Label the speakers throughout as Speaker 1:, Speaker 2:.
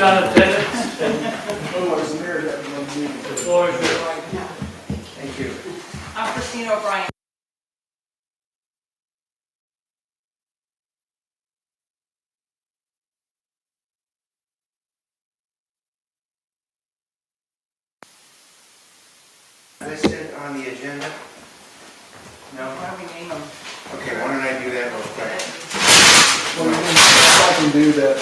Speaker 1: on attendance.
Speaker 2: Otherwise, the mayor had one meeting.
Speaker 1: The floor is yours.
Speaker 2: Thank you.
Speaker 3: I'm Christina O'Brien.
Speaker 4: Listed on the agenda? No?
Speaker 3: Why don't we name them?
Speaker 4: Okay, why don't I do that real quick?
Speaker 2: Well, I can do that.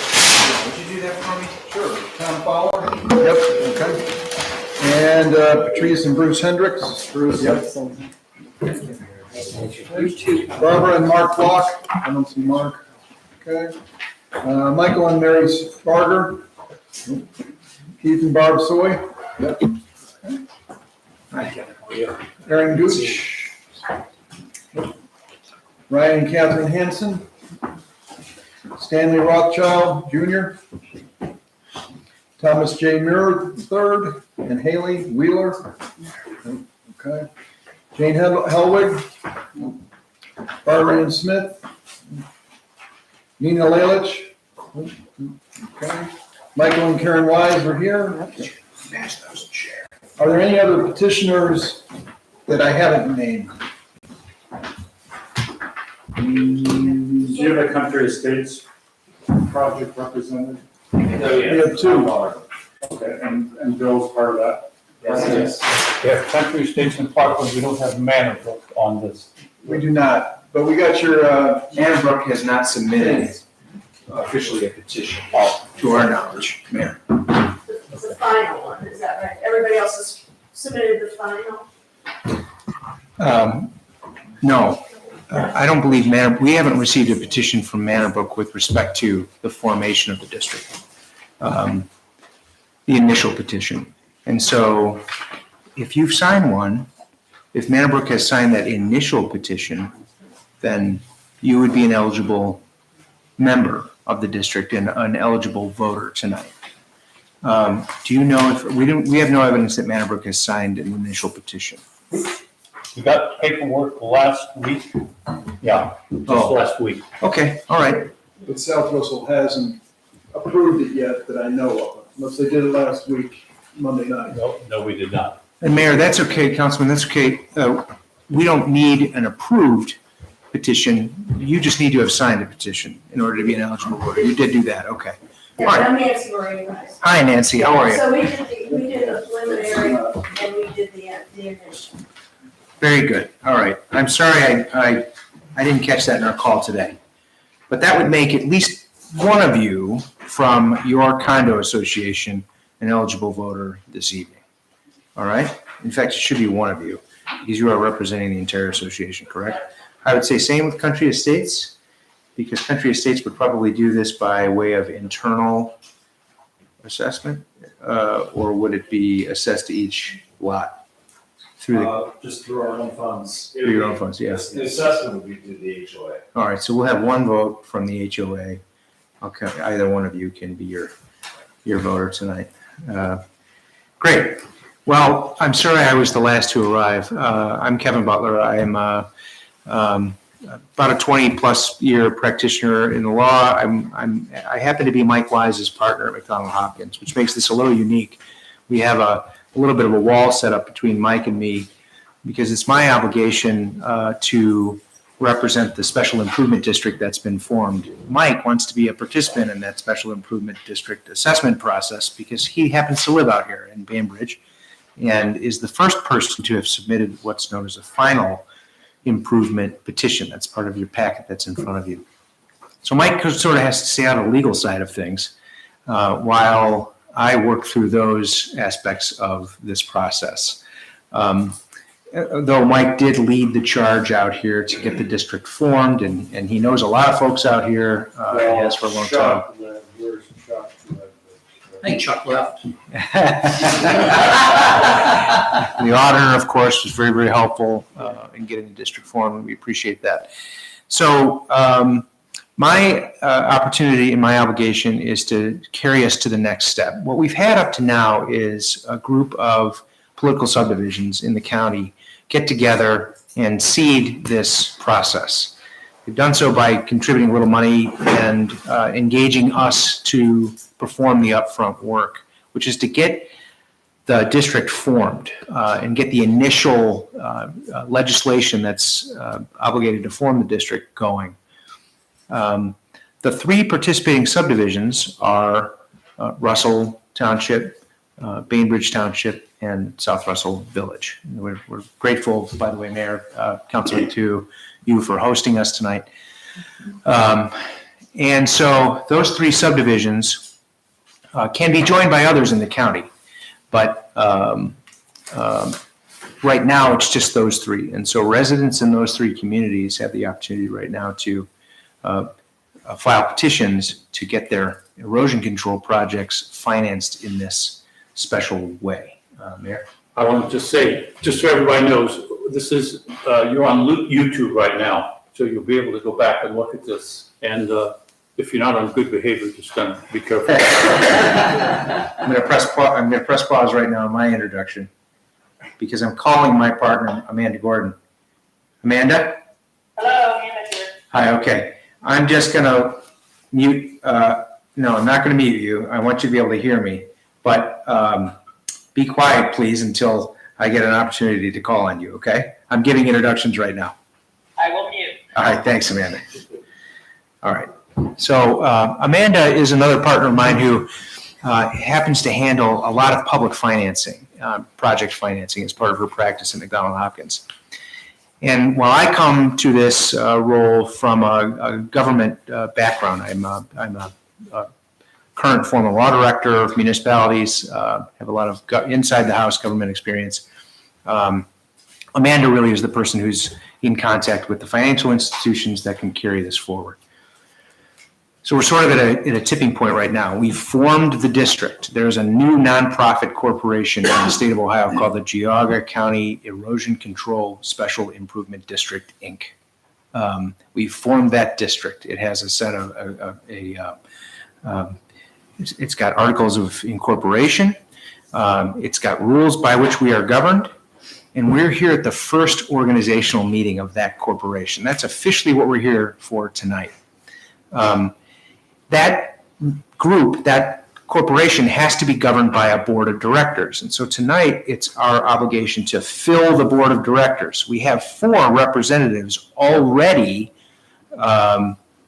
Speaker 4: Would you do that for me?
Speaker 2: Sure. Tom Fowler? Yep, okay. And Patrice and Bruce Hendricks? Bruce, yep. Barbara and Mark Block? I don't see Mark. Okay. Michael and Mary Barger? Keith and Barb Soy? Yep. Aaron Gooch? Ryan and Catherine Hansen? Stanley Rothschild Jr., Thomas J. Muir III, and Haley Wheeler. Okay. Jane Helwig, Barbara Ann Smith, Nina Lalich. Okay. Michael and Karen Wise are here.
Speaker 4: Smash those chairs.
Speaker 2: Are there any other petitioners that I haven't named?
Speaker 5: Do you have a Country Estates project represented?
Speaker 2: We have two.
Speaker 5: Okay, and Bill's part of that?
Speaker 1: Yes. We have Country Estates and Parkland, we don't have Manor on this.
Speaker 2: We do not, but we got your,
Speaker 4: Annabrook has not submitted officially a petition, to our knowledge, Mayor.
Speaker 6: It's the final one, is that right? Everybody else has submitted the final?
Speaker 4: No, I don't believe we haven't received a petition from Manor with respect to the formation of the district, the initial petition. And so if you've signed one, if Manor has signed that initial petition, then you would be an eligible member of the district and an eligible voter tonight. Do you know if, we have no evidence that Manor has signed an initial petition.
Speaker 1: We got paperwork last week. Yeah, just last week.
Speaker 4: Okay, all right.
Speaker 2: but South Russell hasn't approved it yet that I know of, unless they did it last week, Monday night.
Speaker 1: No, we did not.
Speaker 4: And Mayor, that's okay, Councilman, that's okay. We don't need an approved petition. You just need to have signed a petition in order to be an eligible voter. You did do that, okay.
Speaker 6: Yeah,
Speaker 4: All right.
Speaker 6: I'm Nancy Marie Rice.
Speaker 4: Hi, Nancy, how are you?
Speaker 6: So we did the preliminary and we did the initial.
Speaker 4: Very good, all right. I'm sorry I didn't catch that in our call today. But that would make at least one of you from your condo association an eligible voter this evening. All right? In fact, it should be one of you, because you are representing the entire association, correct? I would say same with Country Estates, because Country Estates would probably do this by way of internal assessment, or would it be assessed to each lot?
Speaker 7: Just through our own funds.
Speaker 4: Through your own funds, yes.
Speaker 7: The assessment would be through the HOA.
Speaker 4: All right, so we'll have one vote from the HOA. Okay, either one of you can be your voter tonight. Great. Well, I'm sorry I was the last to arrive. I'm Kevin Butler. I am about a 20-plus year practitioner in the law. I happen to be Mike Wise's partner at McDonald Hopkins, which makes this a little unique. We have a little bit of a wall set up between Mike and me because it's my obligation to represent the special improvement district that's been formed. Mike wants to be a participant in that special improvement district assessment process because he happens to live out here in Bainbridge and is the first person to have submitted what's known as a final improvement petition. That's part of your packet that's in front of you. So Mike sort of has to stay on the legal side of things while I work through those aspects of this process. Though Mike did lead the charge out here to get the district formed, and he knows a lot of folks out here, he has for a long time.
Speaker 1: I think Chuck left.
Speaker 4: The auditor, of course, was very, very helpful in getting the district formed, and we appreciate that. So my opportunity and my obligation is to carry us to the next step. What we've had up to now is a group of political subdivisions in the county get together and seed this process. They've done so by contributing a little money and engaging us to perform the upfront work, which is to get the district formed and get the initial legislation that's obligated to form the district going. The 3 participating subdivisions are Russell Township, Bainbridge Township, and South Russell Village. And we're grateful, by the way, Mayor, Councilor, to you for hosting us tonight. And so those 3 subdivisions can be joined by others in the county, but right now it's just those 3. And so residents in those 3 communities have the opportunity right now to file petitions to get their erosion control projects financed in this special way. Mayor?
Speaker 1: I want to just say, just so everybody knows, this is, you're on YouTube right now, so you'll be able to go back and look at this. And if you're not on good behavior, just gonna be careful.
Speaker 4: I'm going to press pause right now on my introduction because I'm calling my partner, Amanda Gordon. Amanda?
Speaker 6: Hello, Amanda here.
Speaker 4: Hi, okay. I'm just going to mute, no, I'm not going to mute you. I want you to be able to hear me, but be quiet, please, until I get an opportunity to call on you, okay? I'm giving introductions right now.
Speaker 6: I will mute.
Speaker 4: All right, thanks, Amanda. All right. So Amanda is another partner of mine who happens to handle a lot of public financing, project financing as part of her practice at McDonald Hopkins. And while I come to this role from a government background, I'm a current former law director of municipalities, have a lot of inside the house government experience. Amanda really is the person who's in contact with the financial institutions that can carry this forward. So we're sort of at a tipping point right now. We've formed the district. There's a new nonprofit corporation in the state of Ohio called the Geauga County Erosion Control Special Improvement District, Inc. We've formed that district. It has a set of it's got articles of incorporation. It's got rules by which we are governed. And we're here at the first organizational meeting of that corporation. That's officially what we're here for tonight. That group, that corporation has to be governed by a board of directors. And so tonight, it's our obligation to fill the board of directors. We have 4 representatives already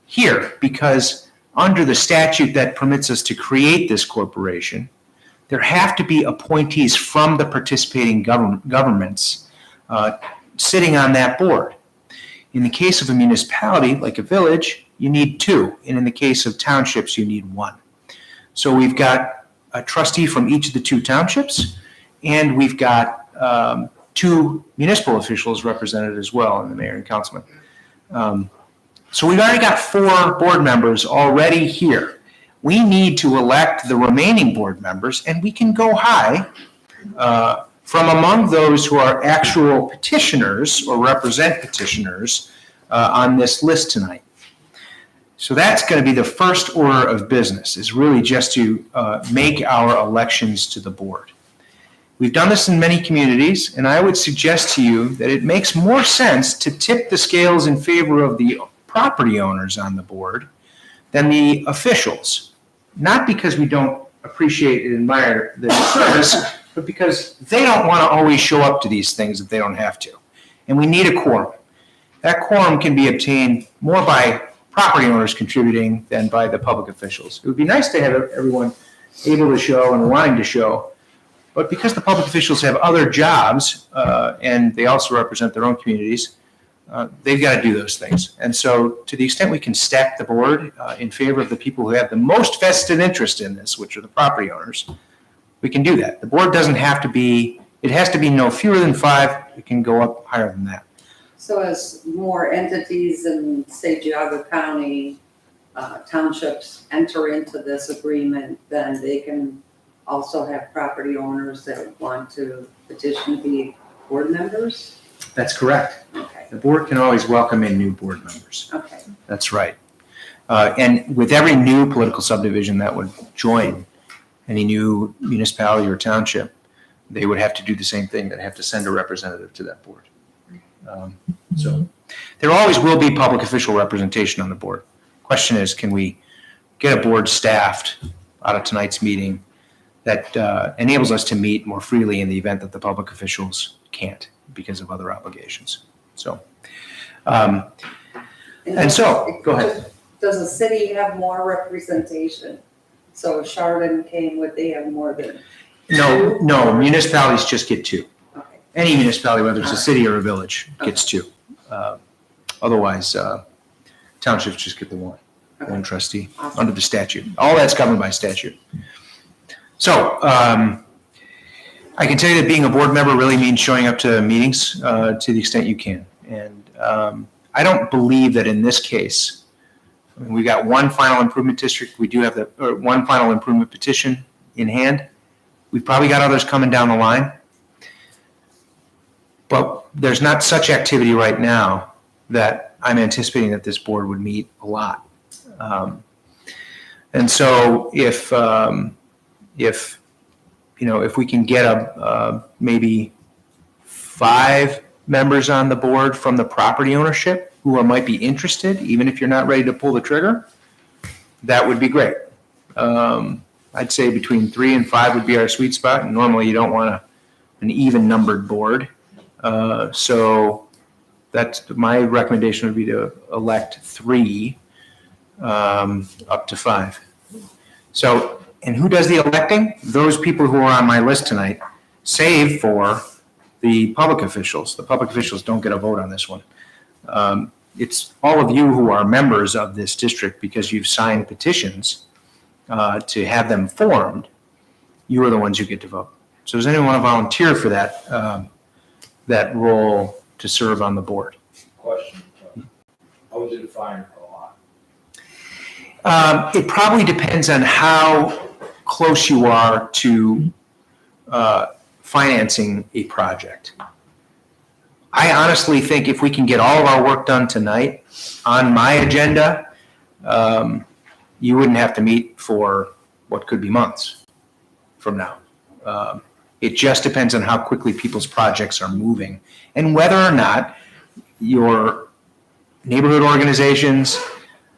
Speaker 4: here because under the statute that permits us to create this corporation, there have to be appointees from the participating governments sitting on that board. In the case of a municipality, like a village, you need 2. And in the case of townships, you need 1. So we've got a trustee from each of the 2 townships, and we've got 2 municipal officials represented as well, and the mayor and councilman. So we've already got 4 board members already here. We need to elect the remaining board members, and we can go high from among those who are actual petitioners or represent petitioners on this list tonight. So that's going to be the first order of business, is really just to make our elections to the board. We've done this in many communities, and I would suggest to you that it makes more sense to tip the scales in favor of the property owners on the board than the officials. Not because we don't appreciate and admire the service, but because they don't want to always show up to these things if they don't have to. And we need a quorum. That quorum can be obtained more by property owners contributing than by the public officials. It would be nice to have everyone able to show and wanting to show, but because the public officials have other jobs and they also represent their own communities, they've got to do those things. And so to the extent we can stack the board in favor of the people who have the most vested interest in this, which are the property owners, we can do that. The board doesn't have to be, it has to be no fewer than 5. It can go up higher than that.
Speaker 8: So as more entities in, say, Geauga County townships enter into this agreement, then they can also have property owners that want to petition to be board members?
Speaker 4: That's correct.
Speaker 8: Okay,
Speaker 4: The board can always welcome in new board members.
Speaker 8: okay.
Speaker 4: That's right. And with every new political subdivision that would join any new municipality or township, they would have to do the same thing. They'd have to send a representative to that board. So there always will be public official representation on the board. Question is, can we get a board staffed out of tonight's meeting that enables us to meet more freely in the event that the public officials can't because of other obligations? So, and so, go ahead.
Speaker 8: Does the city have more representation? So if Chardon came, would they have more than?
Speaker 4: No, municipalities just get two.
Speaker 8: Okay.
Speaker 4: Any municipality, whether it's a city or a village, gets two. Otherwise, townships just get the one trustee
Speaker 8: Awesome.
Speaker 4: under the statute. All that's governed by statute. So I can tell you that being a board member really means showing up to meetings to the extent you can. And I don't believe that in this case, I mean, we got one final improvement district. We do have one final improvement petition in hand. We've probably got others coming down the line. But there's not such activity right now that I'm anticipating that this board would meet a lot. And so if we can get maybe 5 members on the board from the property ownership who might be interested, even if you're not ready to pull the trigger, that would be great. I'd say between 3 and 5 would be our sweet spot. And normally you don't want an even numbered board. So that's my recommendation would be to elect 3 up to 5. So, and who does the electing? Those people who are on my list tonight, save for the public officials. The public officials don't get a vote on this one. It's all of you who are members of this district because you've signed petitions to have them formed. You are the ones who get to vote. So does anyone want to volunteer for that role to serve on the board?
Speaker 7: Question. How would you define a lot?
Speaker 4: It probably depends on how close you are to financing a project. I honestly think if we can get all of our work done tonight on my agenda, you wouldn't have to meet for what could be months from now. It just depends on how quickly people's projects are moving and whether or not your neighborhood organizations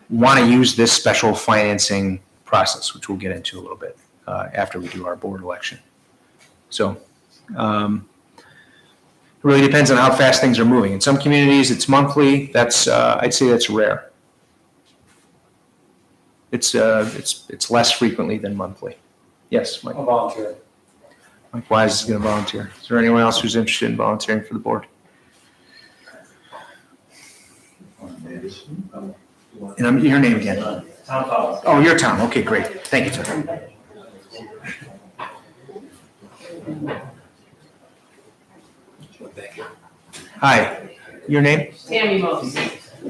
Speaker 4: want to use this special financing process, which we'll get into a little bit after we do our board election. So it really depends on how fast things are moving. In some communities, it's monthly. That's I'd say that's rare. It's less frequently than monthly. Yes, Mike.
Speaker 5: I'll volunteer.
Speaker 4: Mike Wise is going to volunteer. Is there anyone else who's interested in volunteering for the board? And your name again?
Speaker 7: Tom Collins.
Speaker 4: Oh, you're Tom. Okay, great. Thank you, Tom. Hi, your name?
Speaker 3: Tammy Mose.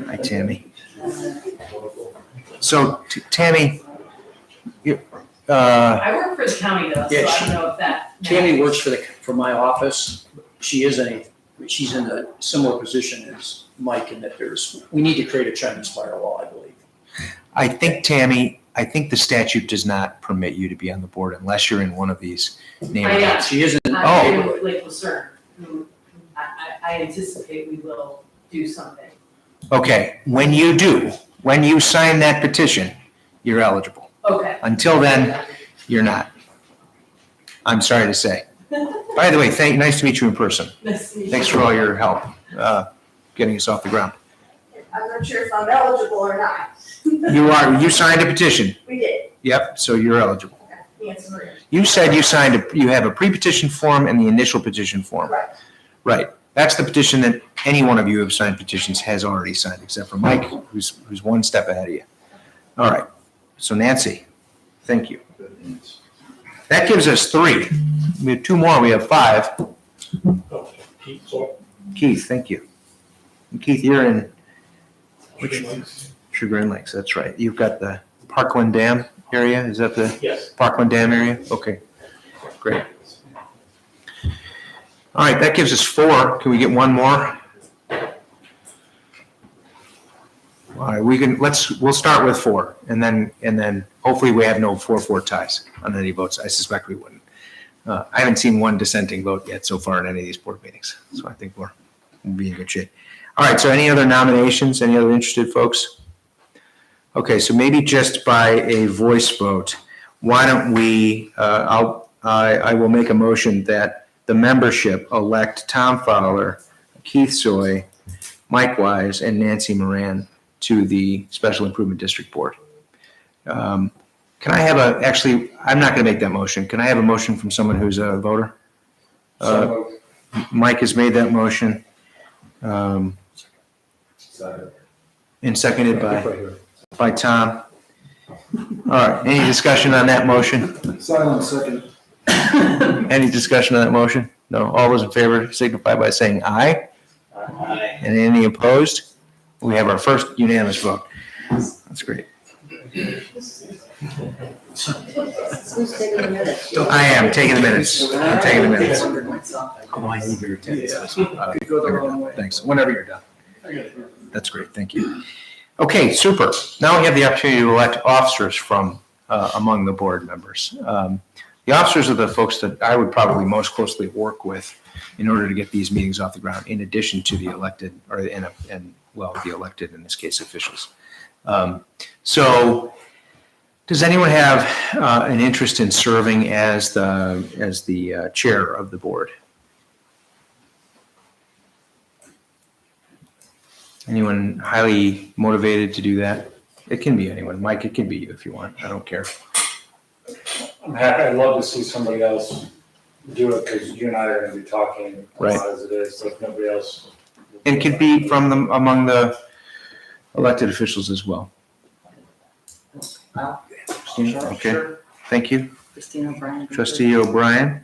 Speaker 4: Hi, Tammy. So, Tammy,
Speaker 3: I work for the county though, so
Speaker 9: Yeah,
Speaker 3: I don't know if that.
Speaker 9: Tammy works for my office. She's in a similar position as Mike in that we need to create a Chinese firewall, I believe.
Speaker 4: I think, Tammy, the statute does not permit you to be on the board unless you're in one of these neighborhoods.
Speaker 9: She isn't.
Speaker 3: I'm with Lake Lucerne. I anticipate we will do something.
Speaker 4: Okay, when you sign that petition, you're eligible.
Speaker 3: Okay.
Speaker 4: Until then, you're not. I'm sorry to say. By the way, nice to meet you in person.
Speaker 3: Nice to meet you.
Speaker 4: Thanks for all your help getting us off the ground.
Speaker 6: I'm not sure if I'm eligible or not.
Speaker 4: You signed a petition.
Speaker 6: We did.
Speaker 4: Yep, so you're eligible.
Speaker 6: Yes, Maria.
Speaker 4: You said you have a pre-petition form and the initial petition form.
Speaker 6: Right.
Speaker 4: Right. That's the petition that any one of you who have signed petitions has already signed, except for Mike, who's one step ahead of you. All right. So Nancy, thank you. That gives us 3. We have 2 more. We have 5. Keith, thank you. And Keith, you're in Chagrin Lakes. That's right. You've got the Parkland Dam area. Is that the
Speaker 5: Yes.
Speaker 4: Parkland Dam area? Okay, great. All right, that gives us 4. Can we get 1 more? All right, we'll start with 4, and then hopefully we have no 4-4 ties on any votes. I suspect we wouldn't. I haven't seen one dissenting vote yet so far in any of these board meetings, so I think we're we'll be in good shape. All right, so any other nominations, any other interested folks? Okay, so maybe just by a voice vote, why don't we, I will make a motion that the membership elect Tom Fowler, Keith Soy, Mike Wise, and Nancy Moran to the Special Improvement District Board. Can I have actually, I'm not going to make that motion. Can I have a motion from someone who's a voter? Mike has made that motion. And seconded by Tom. All right, any discussion on that motion?
Speaker 2: Silence second.
Speaker 4: Any discussion on that motion? No, all those in favor signify by saying aye.
Speaker 7: Aye.
Speaker 4: And any opposed? We have our first unanimous vote. That's great.
Speaker 8: Who's taking the minutes?
Speaker 4: I am taking the minutes. I'm taking the minutes.
Speaker 8: I wondered myself.
Speaker 4: Oh, I need your attendance.
Speaker 2: Could go the wrong way.
Speaker 4: Thanks. Whenever you're done. That's great. Thank you. Okay, super. Now we have the opportunity to elect officers from among the board members. The officers are the folks that I would probably most closely work with in order to get these meetings off the ground, in addition to the elected, the elected, in this case, officials. So does anyone have an interest in serving as the chair of the board? Anyone highly motivated to do that? It can be anyone. Mike, it can be you if you want. I don't care.
Speaker 5: I'm happy, I'd love to see somebody else do it, because you and I are gonna be talking a lot as it is, so if nobody else.
Speaker 4: It could be from among the elected officials as well. Christina, okay, thank you.
Speaker 8: Christina O'Brien.
Speaker 4: Trustee O'Brien.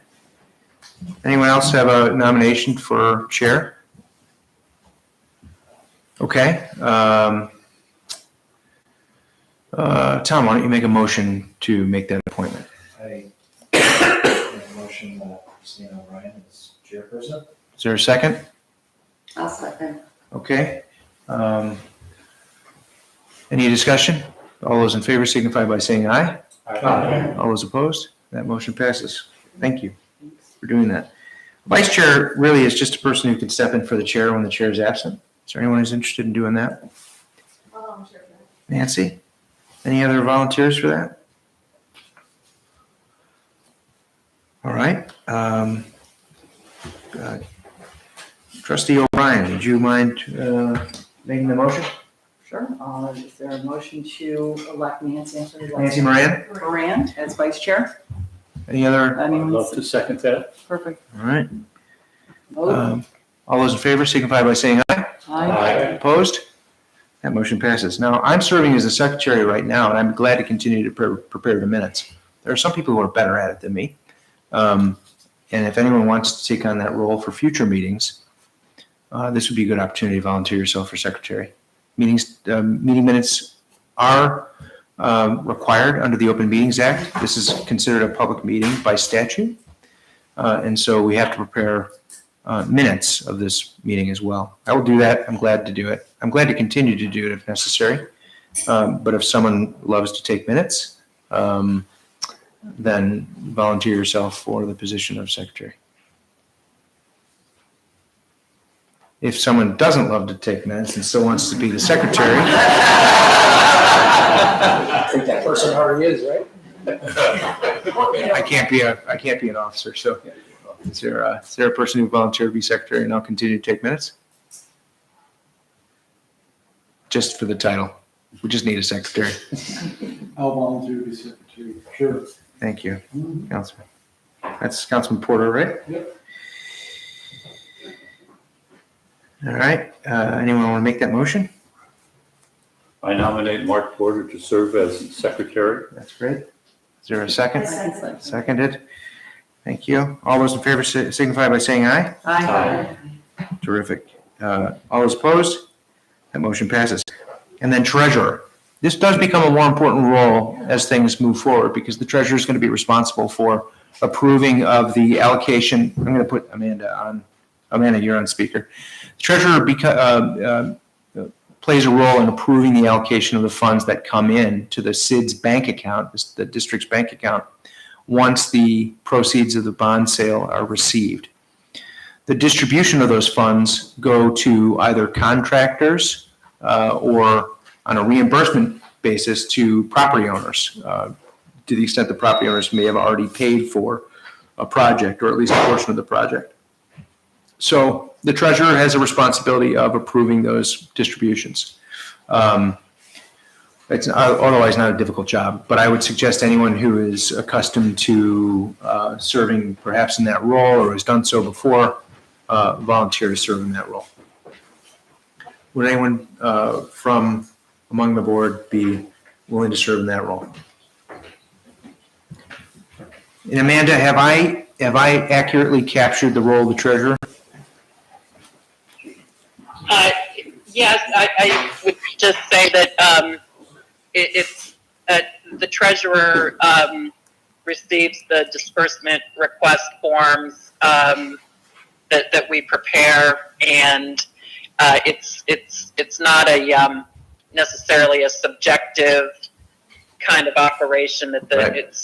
Speaker 4: Anyone else have a nomination for chair? Okay. Tom, why don't you make a motion to make that appointment?
Speaker 7: I make a motion that Christina O'Brien is chairperson.
Speaker 4: Is there a second?
Speaker 8: I'll second.
Speaker 4: Okay. Any discussion? All those in favor signify by saying aye.
Speaker 5: Aye.
Speaker 4: All those opposed? That motion passes. Thank you for doing that. Vice chair really is just a person who can step in for the chair when the chair is absent. Is there anyone who's interested in doing that?
Speaker 6: Sure.
Speaker 4: Nancy? Any other volunteers for that? All right. Trustee O'Brien, would you mind making the motion?
Speaker 10: Sure. Is there a motion to elect
Speaker 4: Nancy Moran?
Speaker 10: Moran as vice chair?
Speaker 4: Any other?
Speaker 1: I'd love to second that.
Speaker 10: Perfect.
Speaker 4: All right.
Speaker 10: Vote.
Speaker 4: All those in favor signify by saying aye.
Speaker 10: Aye.
Speaker 4: Opposed? That motion passes. Now, I'm serving as the secretary right now, and I'm glad to continue to prepare the minutes. There are some people who are better at it than me. And if anyone wants to take on that role for future meetings, this would be a good opportunity to volunteer yourself for secretary. Meeting minutes are required under the Open Meetings Act. This is considered a public meeting by statute. And so we have to prepare minutes of this meeting as well. I will do that. I'm glad to do it. I'm glad to continue to do it if necessary. But if someone loves to take minutes, then volunteer yourself for the position of secretary. If someone doesn't love to take minutes and still wants to be the secretary.
Speaker 9: I think that person already is, right?
Speaker 4: I can't be an officer, so is there a person who volunteered to be secretary and I'll continue to take minutes? Just for the title. We just need a secretary.
Speaker 2: I'll volunteer to be secretary. Sure.
Speaker 4: Thank you, Councilman. That's Councilman Porter, right?
Speaker 2: Yep.
Speaker 4: All right, anyone want to make that motion?
Speaker 1: I nominate Mark Porter to serve as secretary.
Speaker 4: That's great. Is there a second?
Speaker 10: Second.
Speaker 4: Seconded. Thank you. All those in favor signify by saying aye.
Speaker 10: Aye.
Speaker 4: Terrific. All those opposed? That motion passes. And then treasurer. This does become a more important role as things move forward because the treasurer is going to be responsible for approving of the allocation. I'm going to put Amanda on. Amanda, you're on speaker. The treasurer plays a role in approving the allocation of the funds that come in to the SID's bank account, the district's bank account, once the proceeds of the bond sale are received. the distribution of those funds go to either contractors or on a reimbursement basis to property owners, to the extent the property owners may have already paid for a project or at least a portion of the project. So the treasurer has a responsibility of approving those distributions. It's otherwise not a difficult job, but I would suggest anyone who is accustomed to serving perhaps in that role or has done so before volunteer to serve in that role. Would anyone from among the board be willing to serve in that role? And Amanda, have I accurately captured the role of the treasurer?
Speaker 11: Yes, I would just say that it's the treasurer receives the disbursement request forms that we prepare, and it's not a necessarily a subjective kind of operation that it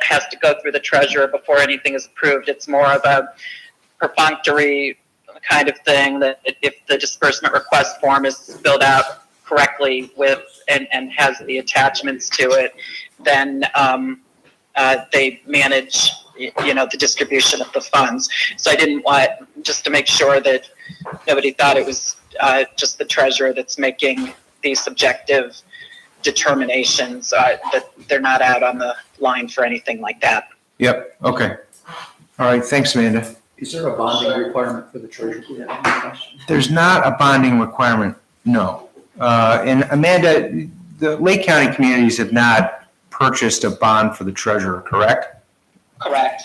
Speaker 11: has to go through the treasurer before anything is approved. It's more of a perfunctory kind of thing that if the disbursement request form is filled out correctly with and has the attachments to it, then they manage the distribution of the funds. So I didn't want, just to make sure that nobody thought it was just the treasurer that's making these subjective determinations, that they're not out on the line for anything like that.
Speaker 4: Yep, okay. All right, thanks, Amanda.
Speaker 9: Is there a bonding requirement for the treasurer?
Speaker 4: There's not a bonding requirement, no. And Amanda, the Lake County communities have not purchased a bond for the treasurer, correct?
Speaker 11: Correct.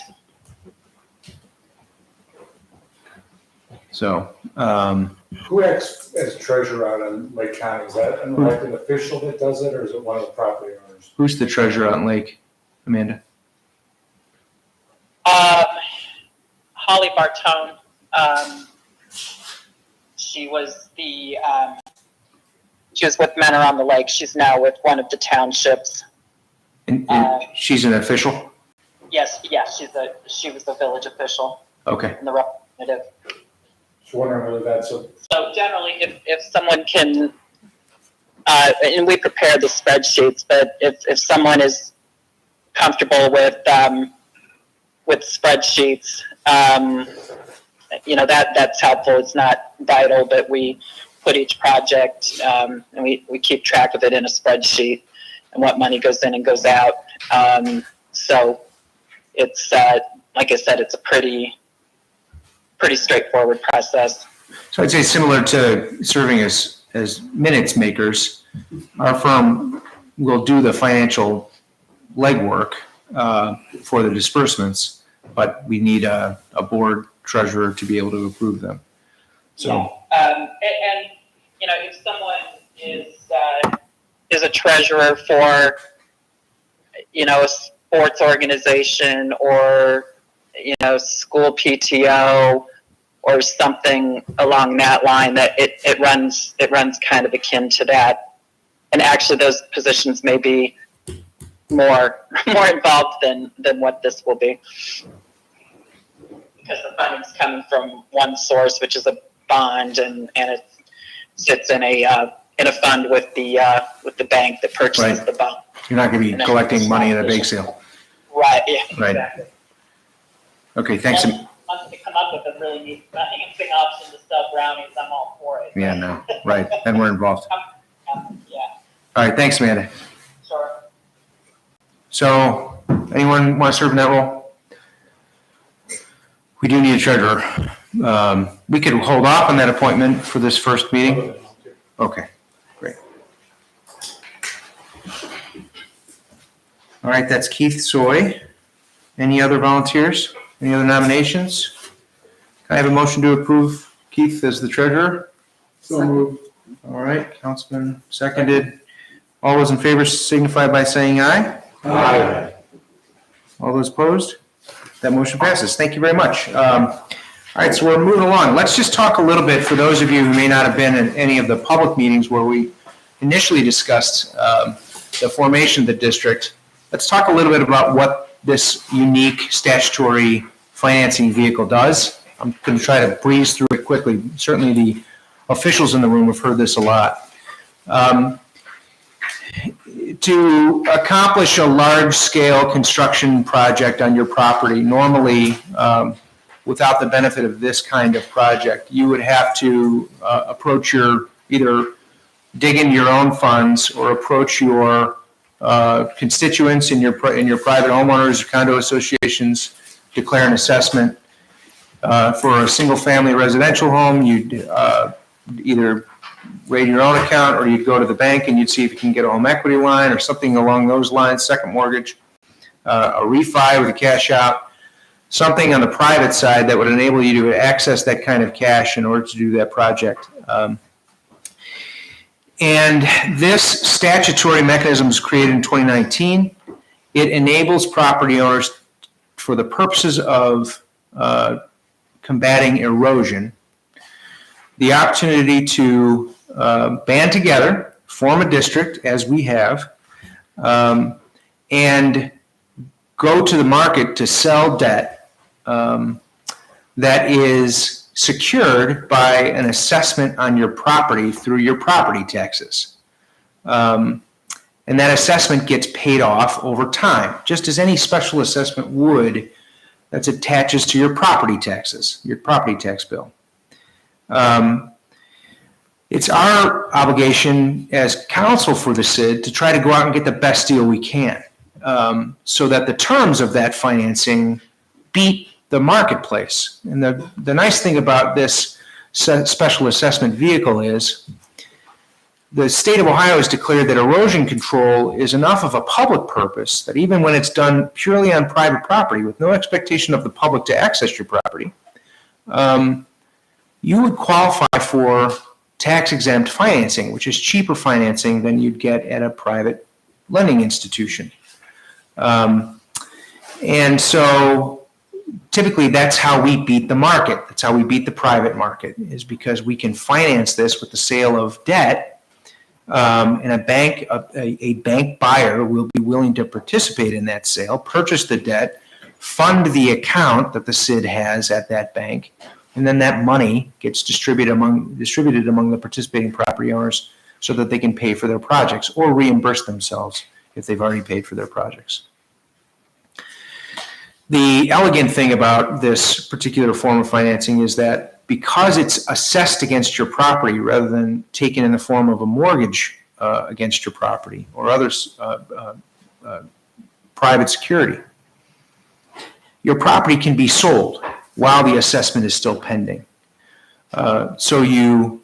Speaker 4: So,
Speaker 5: Who acts as treasurer out in Lake County? Is that an elected official that does it, or is it one of the property owners?
Speaker 4: who's the treasurer out in Lake, Amanda?
Speaker 11: Holly Bartone, she was with Men Around the Lake. She's now with one of the townships.
Speaker 4: And she's an official?
Speaker 11: Yes, she was the village official
Speaker 4: Okay.
Speaker 11: and the representative.
Speaker 5: Just wondering whether that's a.
Speaker 11: So generally, if someone can, and we prepare the spreadsheets, but if someone is comfortable with spreadsheets, that's helpful. It's not vital, but we put each project, and we keep track of it in a spreadsheet and what money goes in and goes out. So it's, like I said, it's a pretty straightforward process.
Speaker 4: So I'd say similar to serving as minutes makers, our firm will do the financial legwork for the disbursements, but we need a board treasurer to be able to approve them. So.
Speaker 11: And if someone is a treasurer for, a sports organization or, school PTO or something along that line, that it runs kind of akin to that. And actually those positions may be more involved than what this will be. Because the funding's coming from one source, which is a bond, and it sits in a fund with the bank that purchases the bond.
Speaker 4: You're not going to be collecting money at a bake sale.
Speaker 11: Right, yeah,
Speaker 4: Right.
Speaker 11: exactly.
Speaker 4: Okay, thanks.
Speaker 11: Once we come up with a really neat financing option to sell brownies, I'm all for it.
Speaker 4: Yeah, no, right, then we're involved.
Speaker 11: Yeah,
Speaker 4: All right, thanks, Amanda.
Speaker 11: sure.
Speaker 4: So, anyone want to serve in that role? We do need a treasurer. We could hold off on that appointment for this first meeting. Okay, great. All right, that's Keith Soy. Any other volunteers? Any other nominations? Can I have a motion to approve Keith as the treasurer?
Speaker 2: So moved.
Speaker 4: All right, Councilman seconded. All those in favor signify by saying aye.
Speaker 2: Aye.
Speaker 4: All those opposed? That motion passes. Thank you very much. All right, so we're moving along. Let's just talk a little bit, for those of you who may not have been in any of the public meetings where we initially discussed the formation of the district. Let's talk a little bit about what this unique statutory financing vehicle does I'm going to try to breeze through it quickly. Certainly the officials in the room have heard this a lot. To accomplish a large-scale construction project on your property, normally, without the benefit of this kind of project, you would have to approach either dig in your own funds or approach your constituents in your private homeowners or condo associations, declare an assessment. For a single-family residential home, you'd either raid your own account or you'd go to the bank and you'd see if you can get a home equity line or something along those lines, second mortgage, a refi with a cash out, something on the private side that would enable you to access that kind of cash in order to do that project. And this statutory mechanism was created in 2019. It enables property owners, for the purposes of combating erosion, the opportunity to band together, form a district, as we have, and go to the market to sell debt that is secured by an assessment on your property through your property taxes. And that assessment gets paid off over time, just as any special assessment would that attaches to your property taxes, your property tax bill. It's our obligation as counsel for the SID to try to go out and get the best deal we can, so that the terms of that financing beat the marketplace. And the nice thing about this special assessment vehicle is the state of Ohio has declared that erosion control is enough of a public purpose that even when it's done purely on private property with no expectation of the public to access your property, you would qualify for tax-exempt financing, which is cheaper financing than you'd get at a private lending institution. And so typically that's how we beat the market. That's how we beat the private market, is because we can finance this with the sale of debt, and a bank buyer will be willing to participate in that sale, purchase the debt, fund the account that the SID has at that bank, and then that money gets distributed among the participating property owners so that they can pay for their projects or reimburse themselves if they've already paid for their projects. The elegant thing about this particular form of financing is that because it's assessed against your property rather than taken in the form of a mortgage against your property or other private security, your property can be sold while the assessment is still pending. So you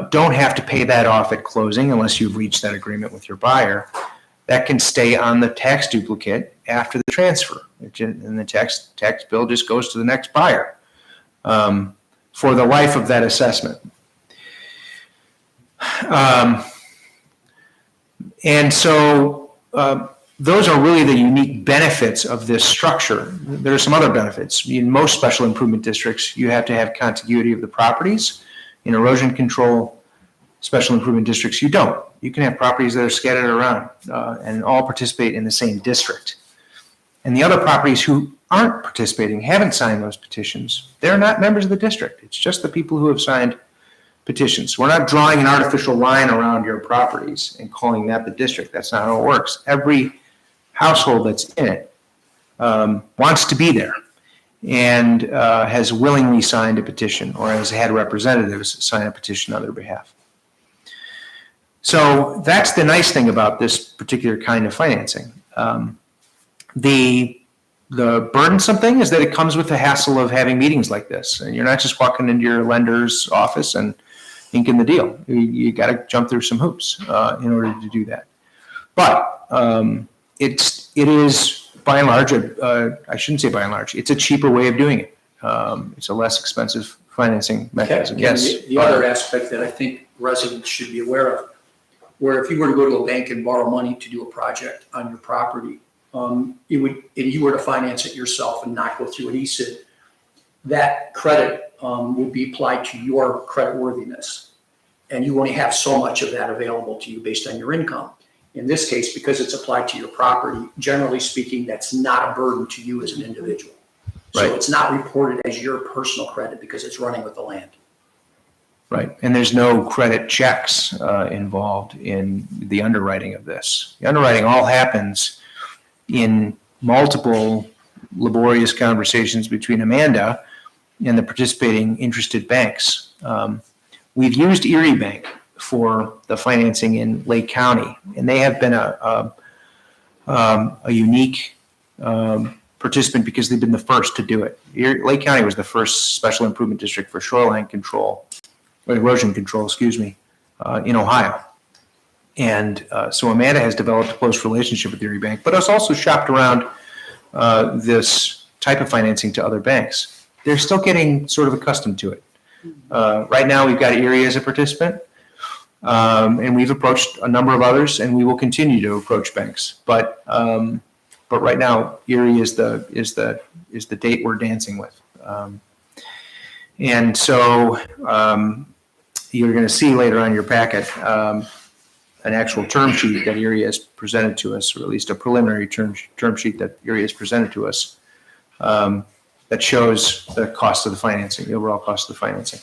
Speaker 4: don't have to pay that off at closing unless you've reached that agreement with your buyer. That can stay on the tax duplicate after the transfer. And the tax bill just goes to the next buyer for the life of that assessment. And so those are really the unique benefits of this structure. There are some other benefits. In most special improvement districts, you have to have contiguity of the properties. In erosion control special improvement districts, you don't. You can have properties that are scattered around and all participate in the same district. And the other properties who aren't participating, haven't signed those petitions, they're not members of the district. It's just the people who have signed petitions. We're not drawing an artificial line around your properties and calling that the district. That's not how it works. Every household that's in it wants to be there and has willingly signed a petition or has had representatives sign a petition on their behalf. So that's the nice thing about this particular kind of financing. The burdensome thing is that it comes with the hassle of having meetings like this. And you're not just walking into your lender's office and inking the deal. You got to jump through some hoops in order to do that. But it is by and large, I shouldn't say by and large, it's a cheaper way of doing it. It's a less expensive financing mechanism. Yes.
Speaker 9: The other aspect that I think residents should be aware of, where if you were to go to a bank and borrow money to do a project on your property, and you were to finance it yourself and not go through an ESID, that credit would be applied to your creditworthiness. And you only have so much of that available to you based on your income. In this case, because it's applied to your property, generally speaking, that's not a burden to you as an individual. So
Speaker 4: Right.
Speaker 9: it's not reported as your personal credit because it's running with the land.
Speaker 4: Right, and there's no credit checks involved in the underwriting of this. The underwriting all happens in multiple laborious conversations between Amanda and the participating interested banks. We've used Erie Bank for the financing in Lake County, and they have been a unique participant because they've been the first to do it. Lake County was the first special improvement district for shoreline control, or erosion control, in Ohio. And so Amanda has developed a close relationship with Erie Bank, but has also shopped around this type of financing to other banks. They're still getting sort of accustomed to it. Right now, we've got Erie as a participant, and we've approached a number of others, and we will continue to approach banks. But right now, Erie is the date we're dancing with. And so you're going to see later on in your packet an actual term sheet that Erie has presented to us, or at least a preliminary term sheet that Erie has presented to us that shows the cost of the financing, the overall cost of the financing.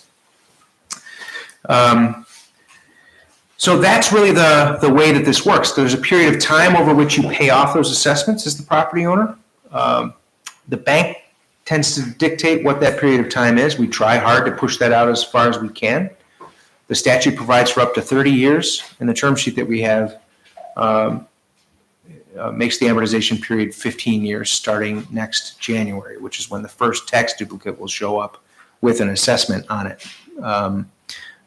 Speaker 4: So that's really the way that this works. There's a period of time over which you pay off those assessments as the property owner. The bank tends to dictate what that period of time is. We try hard to push that out as far as we can. The statute provides for up to 30 years, and the term sheet that we have makes the amortization period 15 years starting next January, which is when the first tax duplicate will show up with an assessment on it.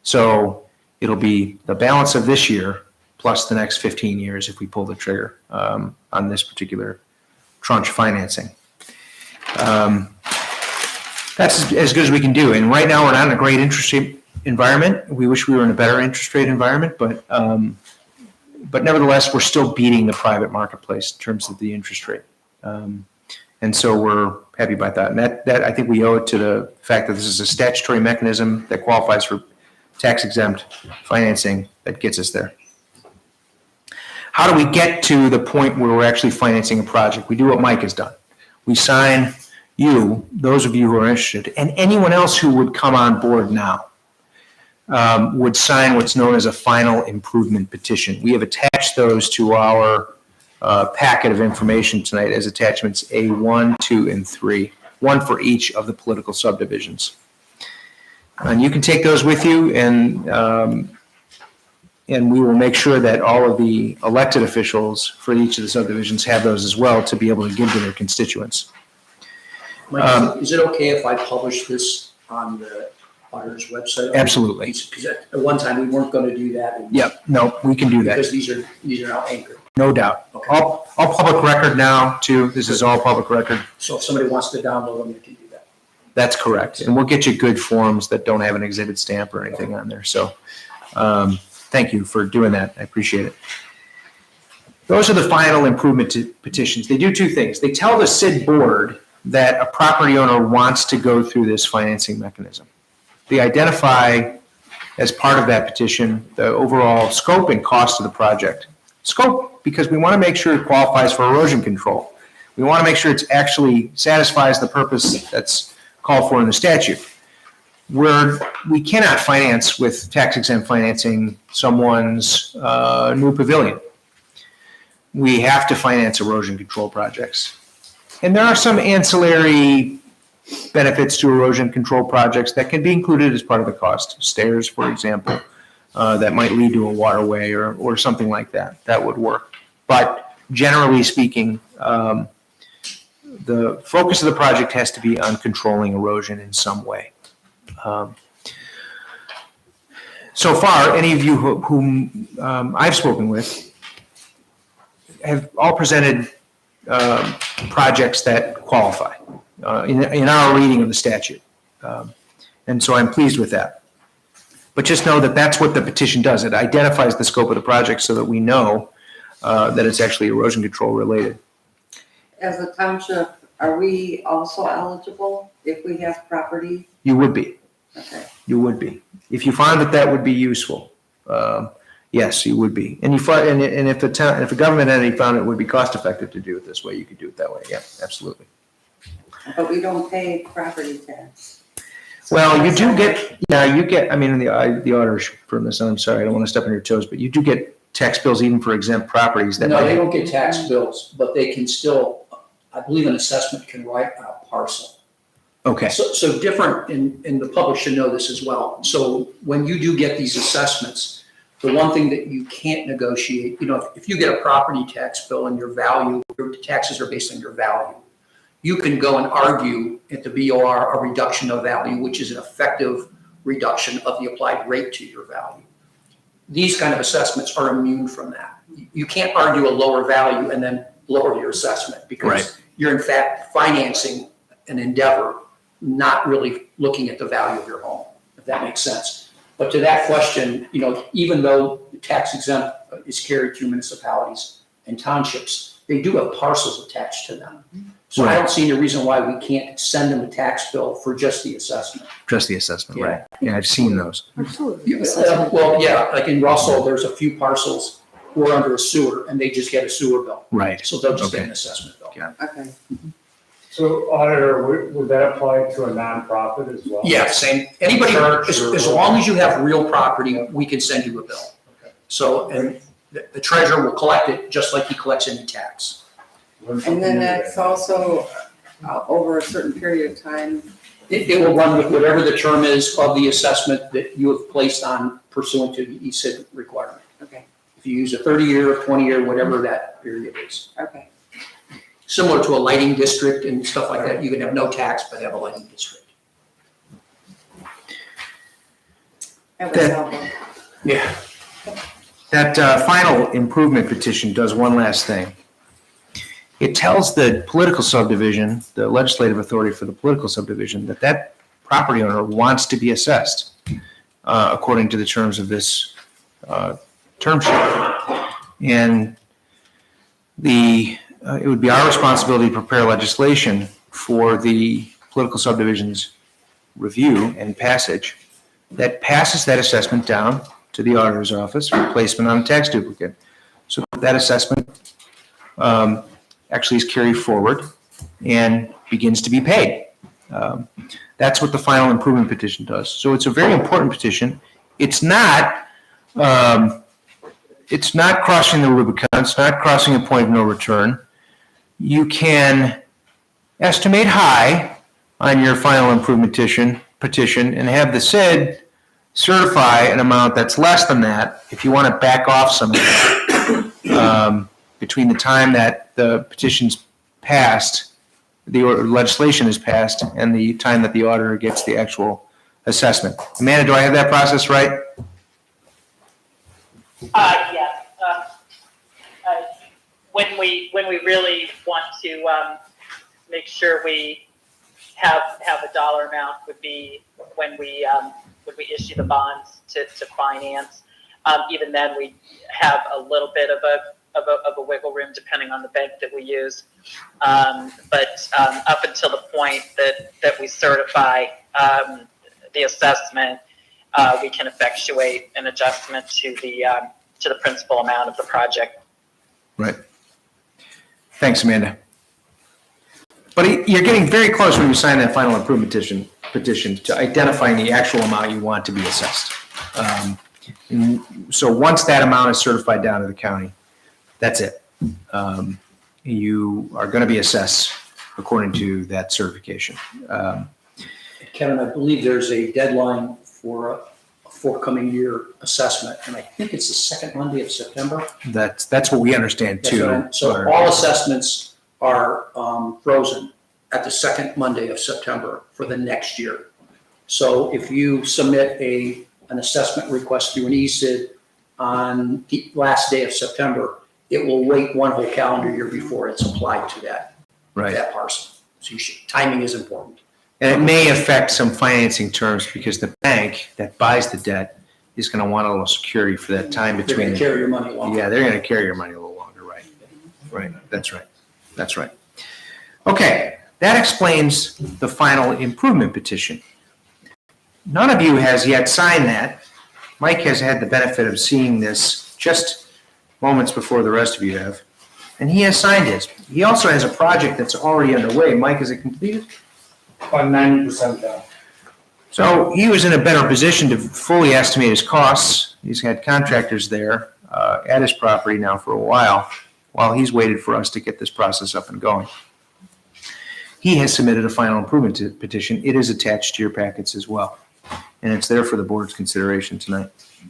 Speaker 4: So it'll be the balance of this year plus the next 15 years if we pull the trigger on this particular tranche financing. That's as good as we can do. And right now, we're not in a great interest rate environment. We wish we were in a better interest rate environment, but nevertheless, we're still beating the private marketplace in terms of the interest rate. And so we're happy about that. And that I think we owe it to the fact that this is a statutory mechanism that qualifies for tax exempt financing that gets us there. How do we get to the point where we're actually financing a project? We do what Mike has done. We sign you, those of you who are interested, and anyone else who would come on board now would sign what's known as a final improvement petition. We have attached those to our packet of information tonight as attachments A1, 2, and 3, one for each of the political subdivisions. And you can take those with you, and we will make sure that all of the elected officials for each of the subdivisions have those as well to be able to give to their constituents.
Speaker 9: Mike, is it okay if I publish this on the auditor's website?
Speaker 4: Absolutely.
Speaker 9: Because at one time, we weren't going to do that.
Speaker 4: Yep, no, we can do that.
Speaker 9: Because these are now anchored.
Speaker 4: No doubt.
Speaker 9: Okay.
Speaker 4: All public record now, too. This is all public record.
Speaker 9: So if somebody wants to download them, you can do that.
Speaker 4: That's correct. And we'll get you good forms that don't have an exhibit stamp or anything on there. So thank you for doing that. I appreciate it. Those are the final improvement petitions. They do two things. They tell the ESID board that a property owner wants to go through this financing mechanism. They identify as part of that petition the overall scope and cost of the project. Scope, because we want to make sure it qualifies for erosion control. We want to make sure it actually satisfies the purpose that's called for in the statute. We cannot finance with tax exempt financing someone's new pavilion. We have to finance erosion control projects. And there are some ancillary benefits to erosion control projects that can be included as part of the cost. Stairs, for example, that might lead to a waterway or something like that. That would work. But generally speaking, the focus of the project has to be on controlling erosion in some way. So far, any of you whom I've spoken with have all presented projects that qualify in our reading of the statute. And so I'm pleased with that. But just know that that's what the petition does. It identifies the scope of the project so that we know that it's actually erosion control related.
Speaker 8: As a township, are we also eligible if we have property?
Speaker 4: You would be.
Speaker 8: Okay.
Speaker 4: You would be. If you found that would be useful, yes, you would be. And if a government entity found it would be cost effective to do it this way, you could do it that way. Yeah, absolutely.
Speaker 8: But we don't pay property tax.
Speaker 4: Well, you do get, I mean, the auditor should confirm this, and I'm sorry, I don't want to step on your toes, but you do get tax bills even for exempt properties that
Speaker 9: No, they
Speaker 4: might.
Speaker 9: don't get tax bills, but they can still, I believe an assessment can write on a parcel.
Speaker 4: Okay,
Speaker 9: So different, and the public should know this as well. So when you do get these assessments, the one thing that you can't negotiate, if you get a property tax bill and your taxes are based on your value, you can go and argue at the BOR a reduction of value, which is an effective reduction of the applied rate to your value. These kind of assessments are immune from that. You can't argue a lower value and then lower your assessment because you're in fact financing an endeavor, not really looking at the value of your home, if that makes sense. But to that question, even though the tax exempt is carried through municipalities and townships, they do have parcels attached to them. So I don't see any reason why we can't send them a tax bill for just the assessment.
Speaker 4: just the assessment, right? Yeah, I've seen those.
Speaker 9: Well, yeah, like in Russell, there's a few parcels who are under a sewer and they just get a sewer bill.
Speaker 4: Right.
Speaker 9: So they'll just get
Speaker 4: Okay.
Speaker 9: an assessment bill.
Speaker 4: Yeah.
Speaker 8: Okay.
Speaker 5: So auditor, would that apply to a nonprofit as well?
Speaker 9: Yeah, same, anybody, as long as you have real property, we can send you a bill.
Speaker 5: Okay.
Speaker 9: So, and the treasurer will collect it just like he collects any tax.
Speaker 8: And then that's also over a certain period of time.
Speaker 9: It will run with whatever the term is of the assessment that you have placed on pursuant to the ESID requirement.
Speaker 8: Okay,
Speaker 9: If you use a 30-year, 20-year, whatever that period is.
Speaker 8: okay.
Speaker 9: Similar to a lighting district and stuff like that, you can have no tax but have a lighting district.
Speaker 8: That was helpful.
Speaker 4: Yeah. That final improvement petition does one last thing. It tells the political subdivision, the legislative authority for the political subdivision, that property owner wants to be assessed according to the terms of this term sheet. And it would be our responsibility to prepare legislation for the political subdivision's review and passage that passes that assessment down to the auditor's office for placement on a tax duplicate. So that assessment actually is carried forward and begins to be paid. That's what the final improvement petition does. So it's a very important petition. It's not crossing the Rubicon. It's not crossing a point of no return. You can estimate high on your final improvement petition and have the SID certify an amount that's less than that if you want to back off some of that. Between the time that the petition's passed, the legislation is passed, and the time that the auditor gets the actual assessment. Amanda, do I have that process right?
Speaker 11: Yes. When we really want to make sure we have a dollar amount would be when we issue the bonds to finance. Even then, we have a little bit of a wiggle room depending on the bank that we use. But up until the point that we certify the assessment, we can effectuate an adjustment to the principal amount of the project.
Speaker 4: Right. Thanks, Amanda. But you're getting very close when you sign that final improvement petition to identifying the actual amount you want to be assessed. So once that amount is certified down to the county, that's it. You are going to be assessed according to that certification.
Speaker 9: Kevin, I believe there's a deadline for a forthcoming year assessment, and I think it's the second Monday of September.
Speaker 4: That's what we understand
Speaker 9: That's
Speaker 4: too.
Speaker 9: right. So all assessments are frozen at the second Monday of September for the next year. So if you submit an assessment request through an ESID on the last day of September, it will wait one whole calendar year before it's applied to that parcel. So timing is important.
Speaker 4: And it may affect some financing terms because the bank that buys the debt is going to want a little security for that time
Speaker 9: They're
Speaker 4: between.
Speaker 9: going to carry your money longer.
Speaker 4: Yeah, they're going to carry your money a little longer, right? Right, that's right. That's right. Okay, that explains the final improvement petition. None of you has yet signed that. Mike has had the benefit of seeing this just moments before the rest of you have. And he has signed his. He also has a project that's already underway. Mike, is it completed?
Speaker 5: About 90% done.
Speaker 4: So he was in a better position to fully estimate his costs. He's had contractors there at his property now for a while he's waited for us to get this process up and going. He has submitted a final improvement petition. It is attached to your packets as well. And it's there for the board's consideration tonight.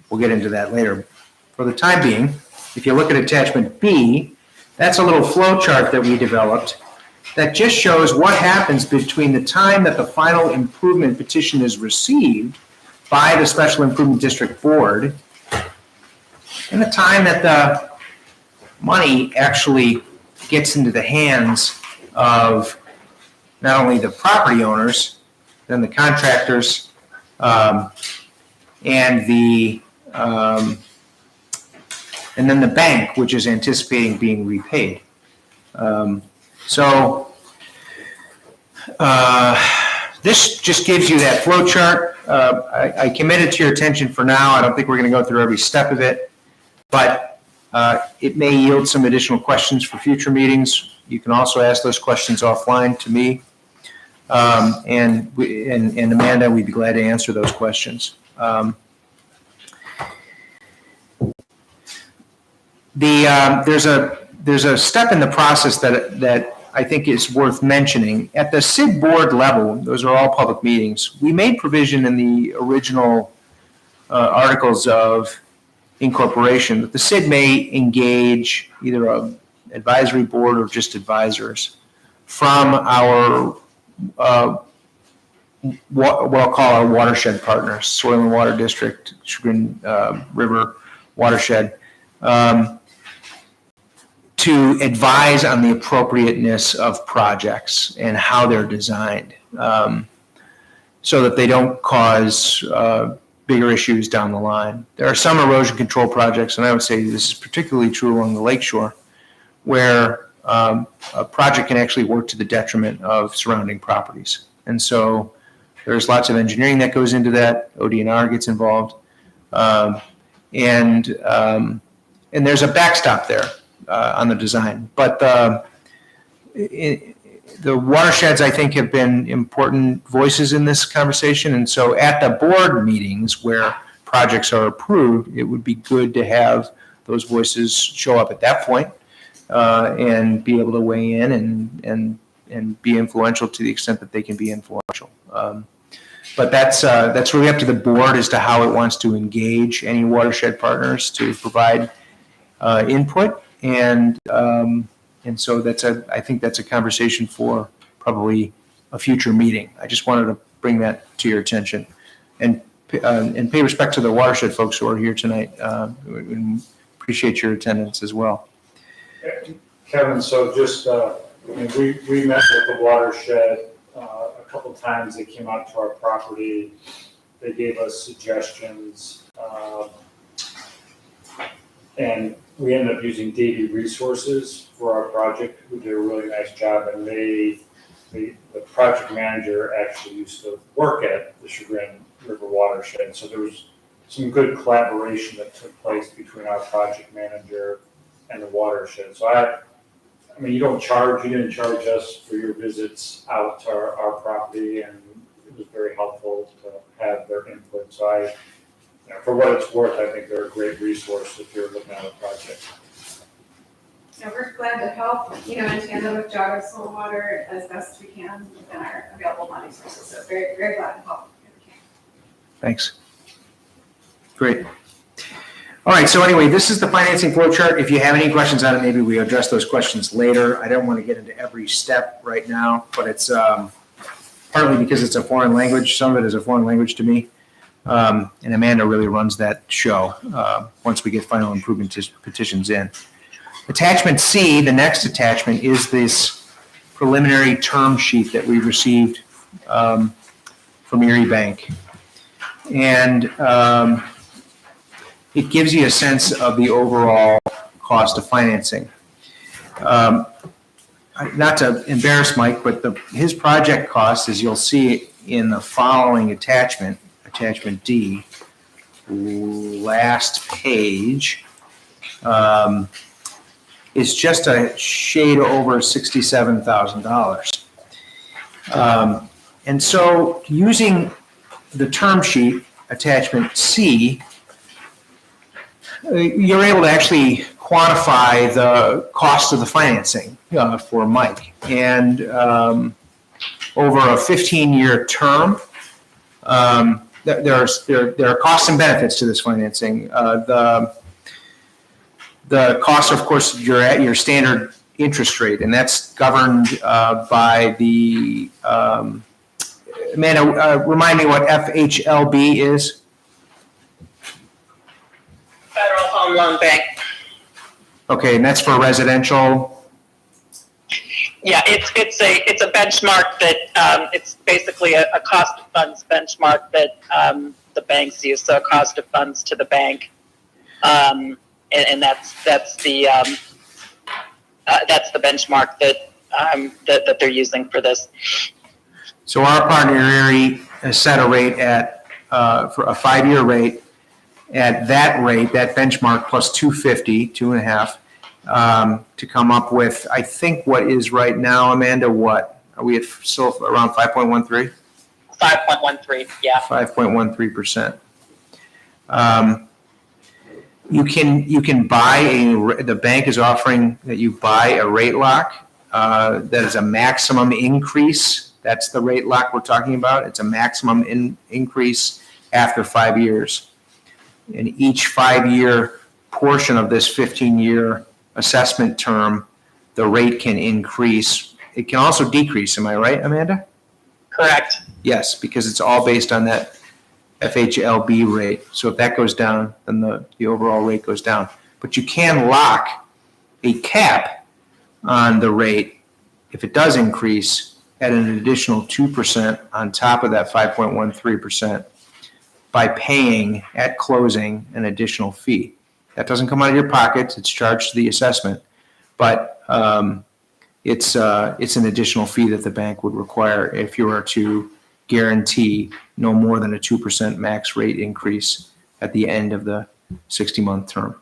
Speaker 4: We'll get into that later. For the time being, if you look at attachment B, that's a little flow chart that we developed that just shows what happens between the time that the final improvement petition is received by the Special Improvement District Board and the time that the money actually gets into the hands of not only the property owners, then the contractors, and then the bank, which is anticipating being repaid. This just gives you that flow chart. I committed to your attention for now. I don't think we're going to go through every step of it, but it may yield some additional questions for future meetings. You can also ask those questions offline to me. And Amanda, we'd be glad to answer those questions. There's a step in the process that I think is worth mentioning. At the SID board level, those are all public meetings, we made provision in the original articles of incorporation that the SID may engage either an advisory board or just advisors from our what I'll call our watershed partners, Soil and Water District, Chagrin River Watershed, to advise on the appropriateness of projects and how they're designed, so that they don't cause bigger issues down the line. There are some erosion control projects, and I would say this is particularly true along the lakeshore, where a project can actually work to the detriment of surrounding properties. And so there's lots of engineering that goes into that. ODNR gets involved. And there's a backstop there on the design. But the watersheds, I think, have been important voices in this conversation. And so at the board meetings where projects are approved, it would be good to have those voices show up at that point and be able to weigh in and be influential to the extent that they can be influential. But that's really up to the board as to how it wants to engage any watershed partners to provide input. And so I think that's a conversation for probably a future meeting. I just wanted to bring that to your attention and pay respect to the watershed folks who are here tonight. And appreciate your attendance as well.
Speaker 5: Kevin, so just, we met with the watershed a couple times. They came out to our property. They gave us suggestions. And we ended up using Davy Resources for our project, who did a really nice job. And the project manager actually used to work at the Chagrin River watershed. So there was some good collaboration that took place between our project manager and the watershed. So I mean, you didn't charge us for your visits out to our property, and it was very helpful to have their input. So for what it's worth, I think they're a great resource if you're looking at a project.
Speaker 6: So we're glad to help, in tandem with Geauga Soil and Water as best we can within our available money sources. So very, very glad to help if we can.
Speaker 4: Thanks. Great. All right, so anyway, this is the financing flow chart. If you have any questions on it, maybe we address those questions later. I don't want to get into every step right now, but it's partly because it's a foreign language. Some of it is a foreign language to me. And Amanda really runs that show once we get final improvement petitions in. Attachment C, the next attachment, is this preliminary term sheet that we received from Erie Bank. And it gives you a sense of the overall cost of financing. Not to embarrass Mike, but his project cost, as you'll see in the following attachment, attachment D, last page, is just a shade over $67,000. And so using the term sheet, attachment C, you're able to actually quantify the cost of the financing for Mike. And over a 15-year term, there are costs and benefits to this financing. The cost, of course, you're at your standard interest rate, and that's governed by the, Amanda, remind me what FHLB is?
Speaker 11: Federal Home Loan Bank.
Speaker 4: Okay, and that's for residential?
Speaker 11: Yeah, it's a benchmark that, it's basically a cost of funds benchmark that, the banks use, so cost of funds to the bank. And that's the benchmark that they're using for this.
Speaker 4: So our partner Erie has set a rate at, for a 5-year rate, at that rate, that benchmark plus 250, 2.5, to come up with, I think what is right now, Amanda, what? Are we at still around 5.13?
Speaker 11: 5.13, yeah.
Speaker 4: 5.13%. You can buy the bank is offering that you buy a rate lock that is a maximum increase. That's the rate lock we're talking about. It's a maximum increase after 5 years. And each 5-year portion of this 15-year assessment term, the rate can increase. It can also decrease. Am I right, Amanda?
Speaker 11: Correct.
Speaker 4: Yes, because it's all based on that FHLB rate. So if that goes down, then the overall rate goes down. But you can lock a cap on the rate if it does increase at an additional 2% on top of that 5.13% by paying at closing an additional fee. That doesn't come out of your pocket. It's charged to the assessment, but it's an additional fee that the bank would require if you were to guarantee no more than a 2% max rate increase at the end of the 60-month term.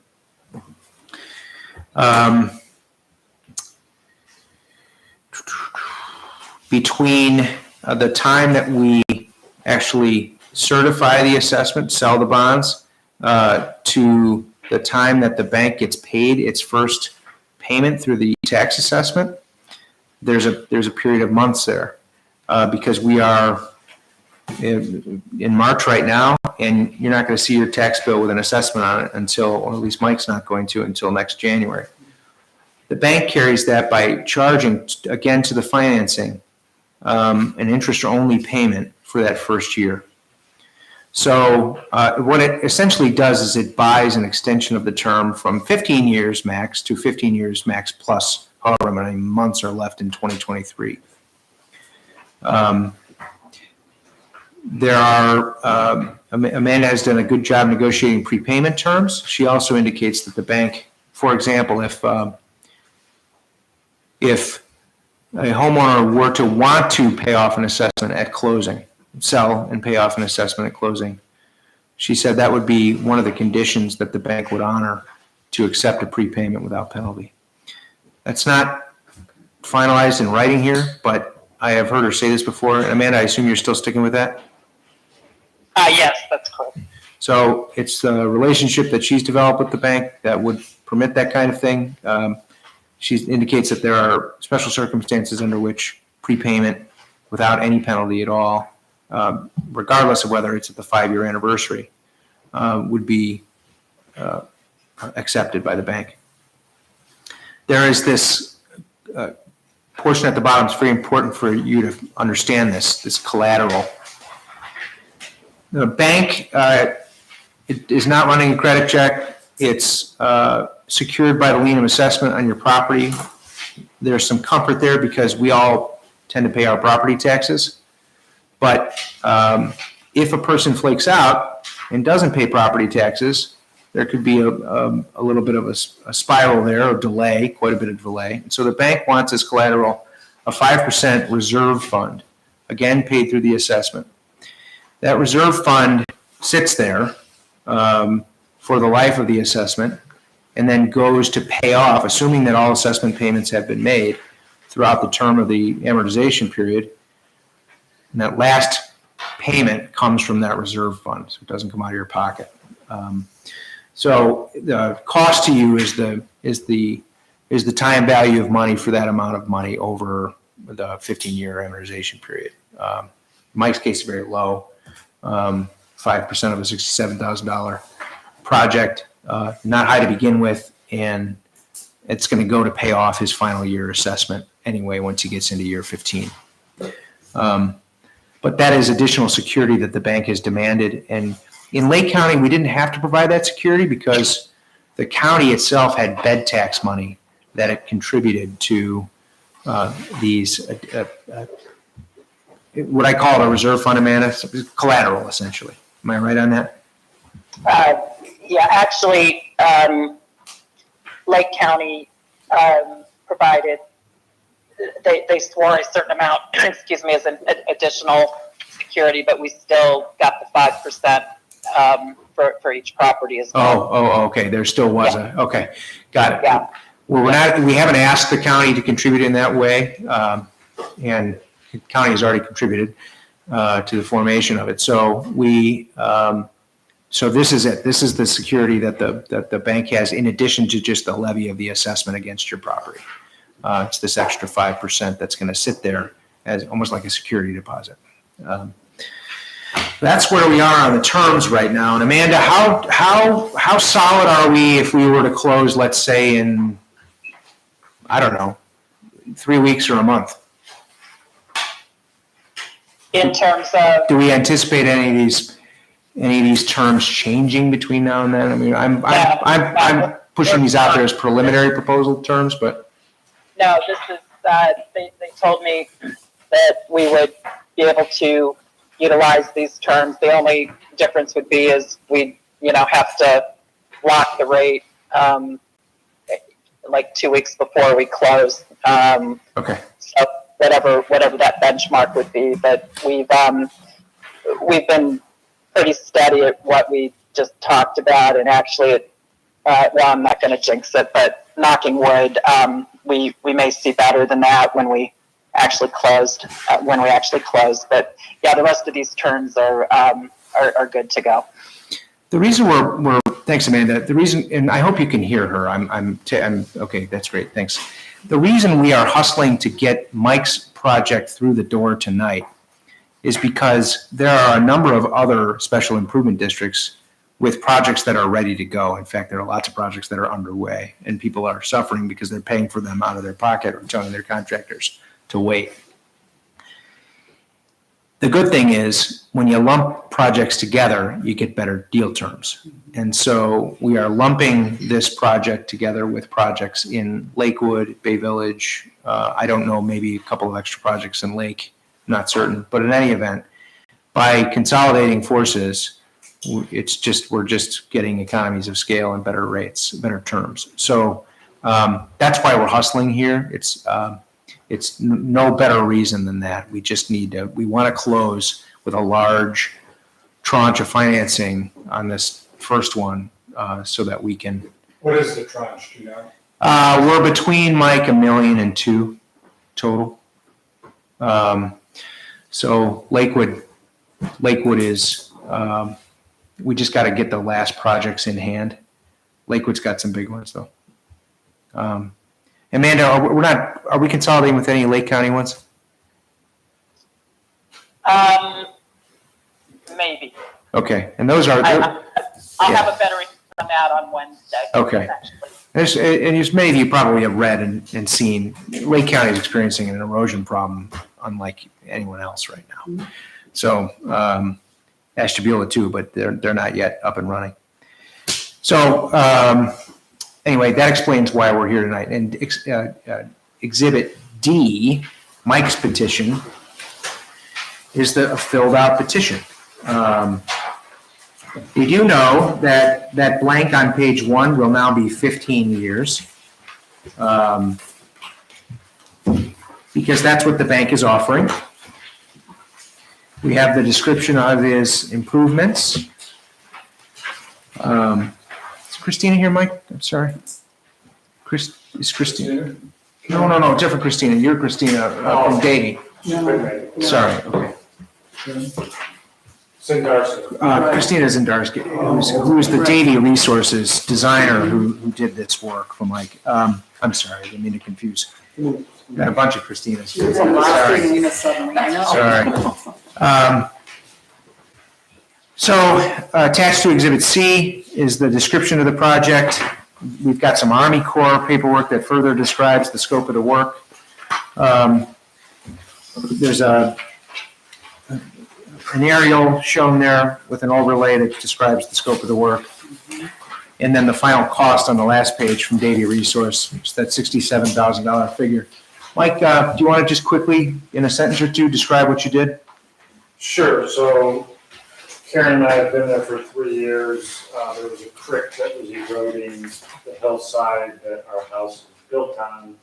Speaker 4: Between the time that we actually certify the assessment, sell the bonds, to the time that the bank gets paid its first payment through the tax assessment, there's a period of months there, because we are in March right now, and you're not going to see your tax bill with an assessment on it until, or at least Mike's not going to, until next January. The bank carries that by charging, again, to the financing, an interest-only payment for that first year. So what it essentially does is it buys an extension of the term from 15 years max to 15 years max plus however many months are left in 2023. There are, Amanda has done a good job negotiating prepayment terms. She also indicates that the bank, for example, if a homeowner were to want to pay off an assessment at closing, sell and pay off an assessment at closing, she said that would be one of the conditions that the bank would honor to accept a prepayment without penalty. That's not finalized in writing here, but I have heard her say this before. Amanda, I assume you're still sticking with that?
Speaker 11: Yes, that's correct.
Speaker 4: So it's the relationship that she's developed with the bank that would permit that kind of thing. She indicates that there are special circumstances under which prepayment without any penalty at all, regardless of whether it's at the 5-year anniversary, would be accepted by the bank. There is this portion at the bottom. It's very important for you to understand this collateral. The bank it is not running a credit check. It's secured by the lien of assessment on your property. There's some comfort there because we all tend to pay our property taxes. But if a person flakes out and doesn't pay property taxes, there could be a little bit of a spiral there, or delay, quite a bit of delay. And so the bank wants as collateral a 5% reserve fund, again paid through the assessment. That reserve fund sits there for the life of the assessment, and then goes to pay off, assuming that all assessment payments have been made throughout the term of the amortization period. And that last payment comes from that reserve fund, so it doesn't come out of your pocket. So the cost to you is the time value of money for that amount of money over the 15-year amortization period. Mike's case is very low, 5% of a $67,000 project, not high to begin with, and it's going to go to pay off his final year assessment anyway once he gets into year 15. But that is additional security that the bank has demanded. And in Lake County, we didn't have to provide that security because the county itself had bed tax money that it contributed to these, what I call a reserve fund, Amanda, collateral essentially. Am I right on that?
Speaker 11: Yeah, actually, Lake County provided, they swore a certain amount, excuse me, as an additional security, but we still got the 5% for each property as well.
Speaker 4: Oh, okay. There still was okay. Got it.
Speaker 11: Yeah.
Speaker 4: Well, we haven't asked the county to contribute in that way, and the county has already contributed to the formation of it. So so this is it. This is the security that the bank has in addition to just the levy of the assessment against your property. It's this extra 5% that's going to sit there as almost like a security deposit. That's where we are on the terms right now. And Amanda, how solid are we if we were to close, let's say in, I don't know, 3 weeks or a month?
Speaker 11: In terms of,
Speaker 4: Do we anticipate any of these terms changing between now and then? I mean, I'm pushing these out there as preliminary proposal terms, but
Speaker 11: no, this is, they told me that we would be able to utilize these terms. The only difference would be is we, have to lock the rate, like 2 weeks before we close.
Speaker 4: okay.
Speaker 11: So whatever that benchmark would be, but we've been pretty steady at what we just talked about, and actually, well, I'm not going to jinx it, but knocking wood, we may see better than that when we actually closed. But yeah, the rest of these terms are good to go.
Speaker 4: The reason we're thanks, Amanda. The reason, and I hope you can hear her. I'm okay. That's great. Thanks. The reason we are hustling to get Mike's project through the door tonight is because there are a number of other special improvement districts with projects that are ready to go. In fact, there are lots of projects that are underway, and people are suffering because they're paying for them out of their pocket or telling their contractors to wait. The good thing is when you lump projects together, you get better deal terms. And so we are lumping this project together with projects in Lakewood, Bay Village. I don't know, maybe a couple of extra projects in Lake, not certain. But in any event, by consolidating forces, we're just getting economies of scale and better rates, better terms. So that's why we're hustling here. It's no better reason than that. We just we want to close with a large tranche of financing on this first one so that we can.
Speaker 5: What is the tranche, do you know?
Speaker 4: We're between, Mike, $1 million and $2 million total. So Lakewood is, we just got to get the last projects in hand. Lakewood's got some big ones though. Amanda, are we consolidating with any Lake County ones?
Speaker 11: Maybe.
Speaker 4: Okay, and those are.
Speaker 11: I'll have a better answer on that on Wednesday.
Speaker 4: Okay. And as many of you probably have read and seen, Lake County is experiencing an erosion problem unlike anyone else right now. So Ashtabula too, but they're not yet up and running. So anyway, that explains why we're here tonight. And Exhibit D, Mike's petition, is the filled out petition. You do know that blank on page 1 will now be 15 years because that's what the bank is offering. We have the description of his improvements. Is Christina here, Mike? I'm sorry. Is Christina? No, different Christina. You're Christina from Davie. Sorry, okay.
Speaker 5: Sindarski.
Speaker 4: Christina Zendarski, who's the Davie Resources designer who did this work for Mike. I'm sorry, I didn't mean to confuse. Got a bunch of Christinas.
Speaker 8: There's a lot of
Speaker 4: Sorry.
Speaker 8: Christina suddenly, I know.
Speaker 4: Sorry. So attached to Exhibit C is the description of the project. We've got some Army Corps paperwork that further describes the scope of the work. There's an aerial shown there with an overlay that describes the scope of the work. And then the final cost on the last page from Davie Resource, which is that $67,000 figure. Mike, do you want to just quickly, in a sentence or two, describe what you did?
Speaker 5: Sure, so Karen and I have been there for 3 years. There was a creek that was eroding the hillside that our house was built on.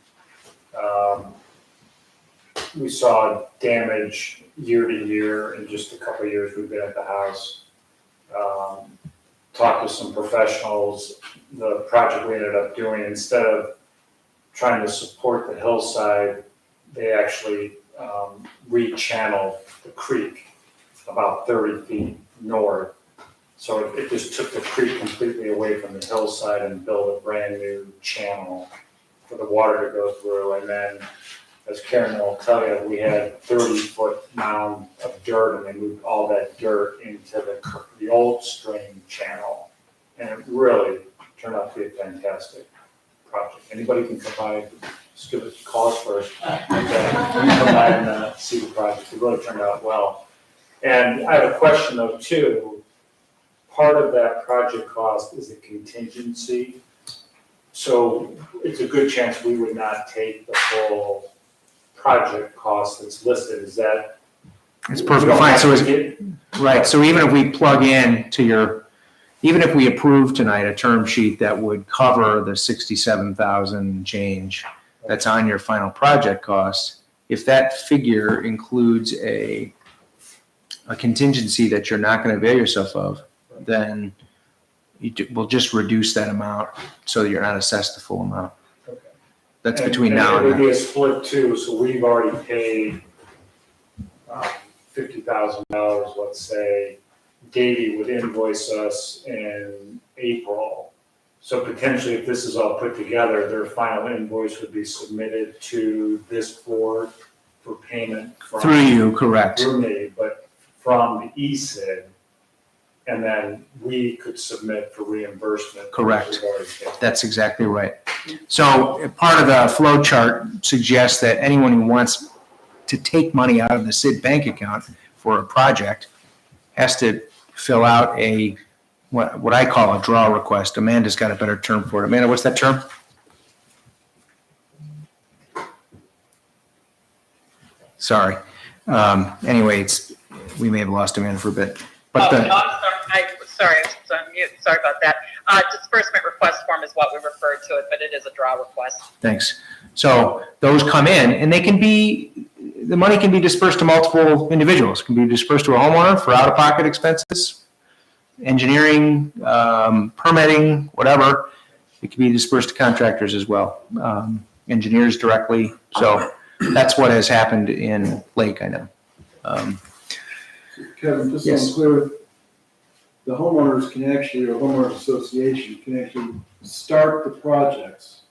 Speaker 5: We saw damage year to year. In just a couple of years we've been at the house. Talked to some professionals. The project we ended up doing, instead of trying to support the hillside, they actually rechanneled the creek about 30 feet north. So it just took the creek completely away from the hillside and built a brand new channel for the water to go through. And then, as Karen will tell you, we had 30-foot mound of dirt, and they moved all that dirt into the old stream channel. And it really turned out to be a fantastic project. Anybody can come by, just give us calls first. Come by and see the project. It really turned out well. And I have a question though too. Part of that project cost is a contingency. So it's a good chance we would not take the full project cost that's listed. Is that?
Speaker 4: It's perfectly fine. So right. So even if we plug in to even if we approve tonight a term sheet that would cover the 67,000 change that's on your final project cost, if that figure includes a contingency that you're not going to avail yourself of, then we'll just reduce that amount so that you're not assessed the full amount.
Speaker 5: Okay.
Speaker 4: That's between now and
Speaker 5: it would
Speaker 4: then.
Speaker 5: be a split too, so we've already paid $50,000, let's say. Davie would invoice us in April. So potentially, if this is all put together, their final invoice would be submitted to this board for payment from.
Speaker 4: Through you, correct.
Speaker 5: Through me, but from the ESID, and then we could submit for reimbursement.
Speaker 4: Correct.
Speaker 5: We've already paid.
Speaker 4: That's exactly right. So part of the flow chart suggests that anyone who wants to take money out of the SID bank account for a project has to fill out what I call a draw request. Amanda's got a better term for it. Amanda, what's that term? Sorry. Anyway, we may have lost Amanda for a bit. But
Speaker 11: I'm sorry, I was on mute. Sorry about that. Disbursement request form is what we refer to it, but it is a draw request.
Speaker 4: Thanks. So those come in, and the money can be dispersed to multiple individuals. It can be dispersed to a homeowner for out-of-pocket expenses, engineering, permitting, whatever. It can be dispersed to contractors as well, engineers directly. So that's what has happened in Lake, I know.
Speaker 2: Kevin, just so
Speaker 4: Yes.
Speaker 2: I'm clear, the homeowners can actually, or homeowners association can actually start the projects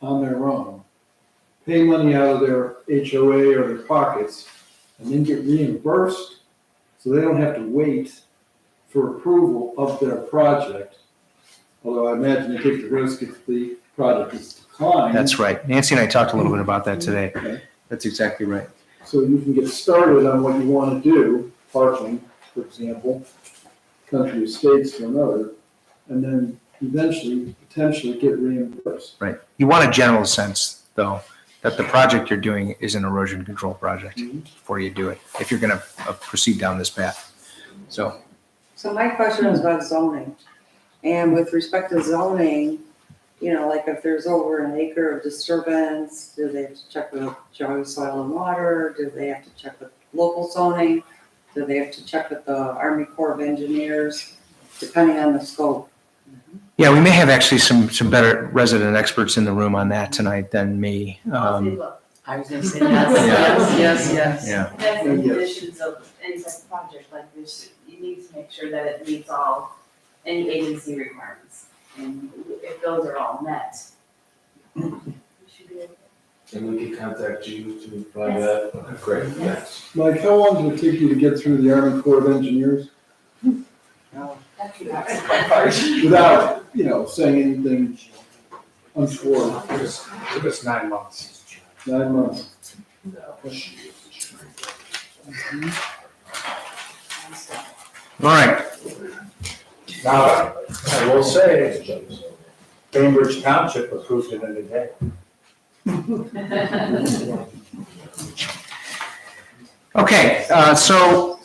Speaker 2: on their own, pay money out of their HOA or their pockets, and then get reimbursed, so they don't have to wait for approval of their project. Although I imagine they take the risk if the project is declined.
Speaker 4: That's right. Nancy and I talked a little bit about that today.
Speaker 2: Okay.
Speaker 4: That's exactly right.
Speaker 2: So you can get started on what you want to do, parking, for example, country estates for another, and then eventually, potentially get reimbursed.
Speaker 4: Right. You want a general sense, though, that the project you're doing is an erosion control project before you do it, if you're going to proceed down this path. So
Speaker 8: My question is about zoning. And with respect to zoning, like if there's over an acre of disturbance, do they have to check with Geauga Soil and Water? Do they have to check with local zoning? Do they have to check with the Army Corps of Engineers, depending on the scope?
Speaker 4: Yeah, we may have actually some better resident experts in the room on that tonight than me.
Speaker 10: I was gonna say yes.
Speaker 4: Yeah.
Speaker 3: That's the conditions of any type of project like this, you need to make sure that it meets all, any agency requirements. And if those are all met, we should be able to.
Speaker 7: And we can contact you to provide that. Okay, great, yes.
Speaker 2: Mike, how long did it take you to get through the Army Corps of Engineers
Speaker 3: That's the part.
Speaker 2: without, saying anything untoward?
Speaker 5: It was 9 months.
Speaker 2: 9 months.
Speaker 4: All right.
Speaker 5: Now, I will say, Cambridge Township approved it in a day.
Speaker 4: Okay, so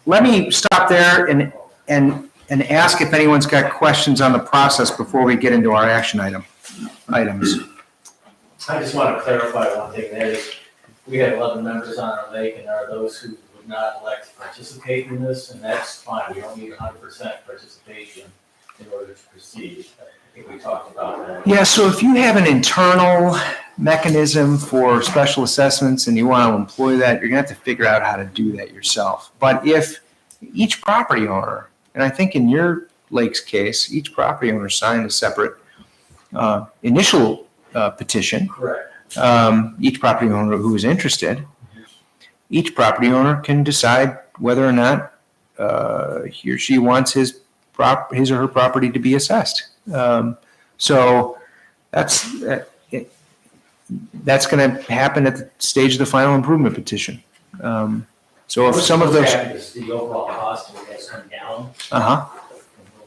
Speaker 4: let me stop there and ask if anyone's got questions on the process before we get into our action items.
Speaker 7: I just want to clarify one thing, that is, we have 11 members on our lake, and there are those who would not elect to participate in this, and that's fine, we don't need 100% participation in order to proceed. I think we talked about that.
Speaker 4: Yeah, so if you have an internal mechanism for special assessments and you want to employ that, you're gonna have to figure out how to do that yourself. But if each property owner, and I think in your lake's case, each property owner signed a separate initial petition.
Speaker 7: Correct.
Speaker 4: Each property owner who is interested, each property owner can decide whether or not he or she wants his or her property to be assessed. So that's going to happen at the stage of the final improvement petition. So if some of those,
Speaker 7: Is the overall cost has come down from where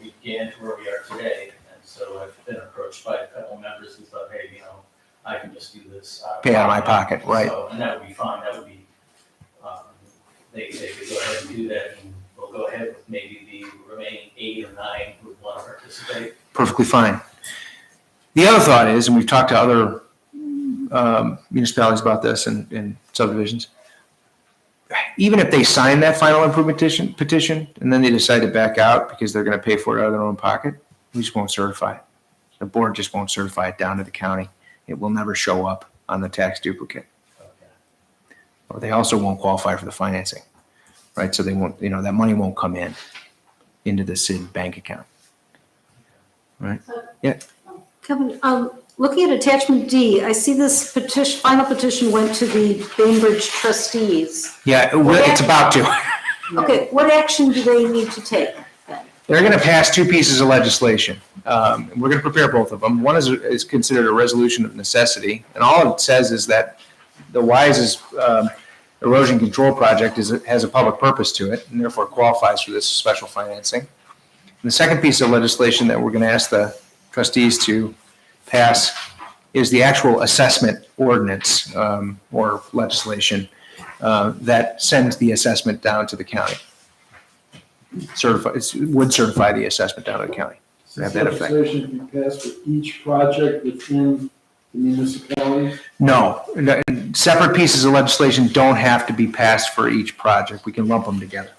Speaker 7: we began to where we are today, and so I've been approached by a couple members who thought, hey, I can just do this.
Speaker 4: Pay out of my pocket, right.
Speaker 7: So, and that would be fine, that would be, they could go ahead and do that, and we'll go ahead with maybe the remaining 8 or 9 who would want to participate.
Speaker 4: perfectly fine. The other thought is, and we've talked to other municipalities about this and subdivisions, even if they sign that final improvement petition and then they decide to back out because they're going to pay for it out of their own pocket, we just won't certify it. The board just won't certify it down to the county. It will never show up on the tax duplicate.
Speaker 7: Okay.
Speaker 4: Or they also won't qualify for the financing, right? So they won't, that money won't come into the ESID bank account. Right? Yeah.
Speaker 12: Kevin, looking at attachment D, I see this petition, final petition went to the Bainbridge trustees.
Speaker 4: Yeah, it's about to.
Speaker 12: Okay, what action do they need to take?
Speaker 4: They're going to pass 2 pieces of legislation. We're going to prepare both of them. One is considered a resolution of necessity, and all it says is that the WISE's erosion control project has a public purpose to it, and therefore qualifies for this special financing. And the second piece of legislation that we're going to ask the trustees to pass is the actual assessment ordinance or legislation that sends the assessment down to the county. Would certify the assessment down to the county. Have that effect.
Speaker 2: Legislation be passed for each project within the municipality?
Speaker 4: No, separate pieces of legislation don't have to be passed for each project. We can lump them together.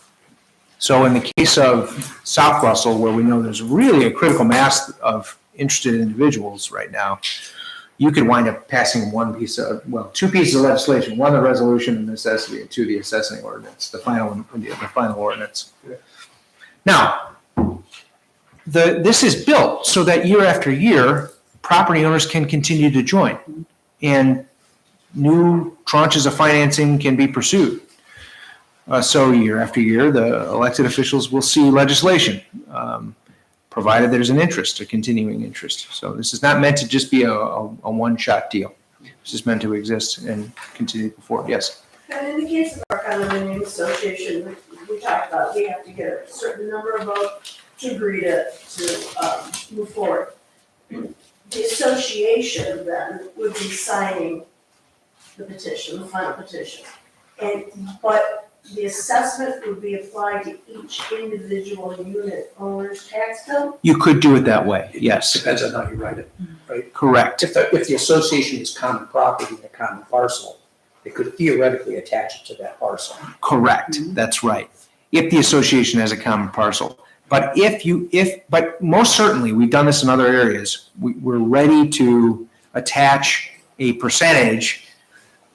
Speaker 4: So in the case of South Russell, where we know there's really a critical mass of interested individuals right now, you could wind up passing 2 pieces of legislation, 1 the resolution of necessity, and 2 the assessing ordinance, the final ordinance. Now, this is built so that year after year, property owners can continue to join, and new tranches of financing can be pursued. So year after year, the elected officials will see legislation, provided there's an interest, a continuing interest. So this is not meant to just be a one-shot deal. This is meant to exist and continue forward. Yes?
Speaker 6: And in the case of our condominium association, we talked about, we have to get a certain number of votes to agree to move forward. The association then would be signing the petition, the final petition. But the assessment would be applied to each individual unit owner's tax bill?
Speaker 4: You could do it that way, yes.
Speaker 9: Depends on how you write it, right?
Speaker 4: Correct.
Speaker 9: If the association is common property and a common parcel, they could theoretically attach it to that parcel.
Speaker 4: Correct, that's right. If the association has a common parcel. But but most certainly, we've done this in other areas, we're ready to attach a percentage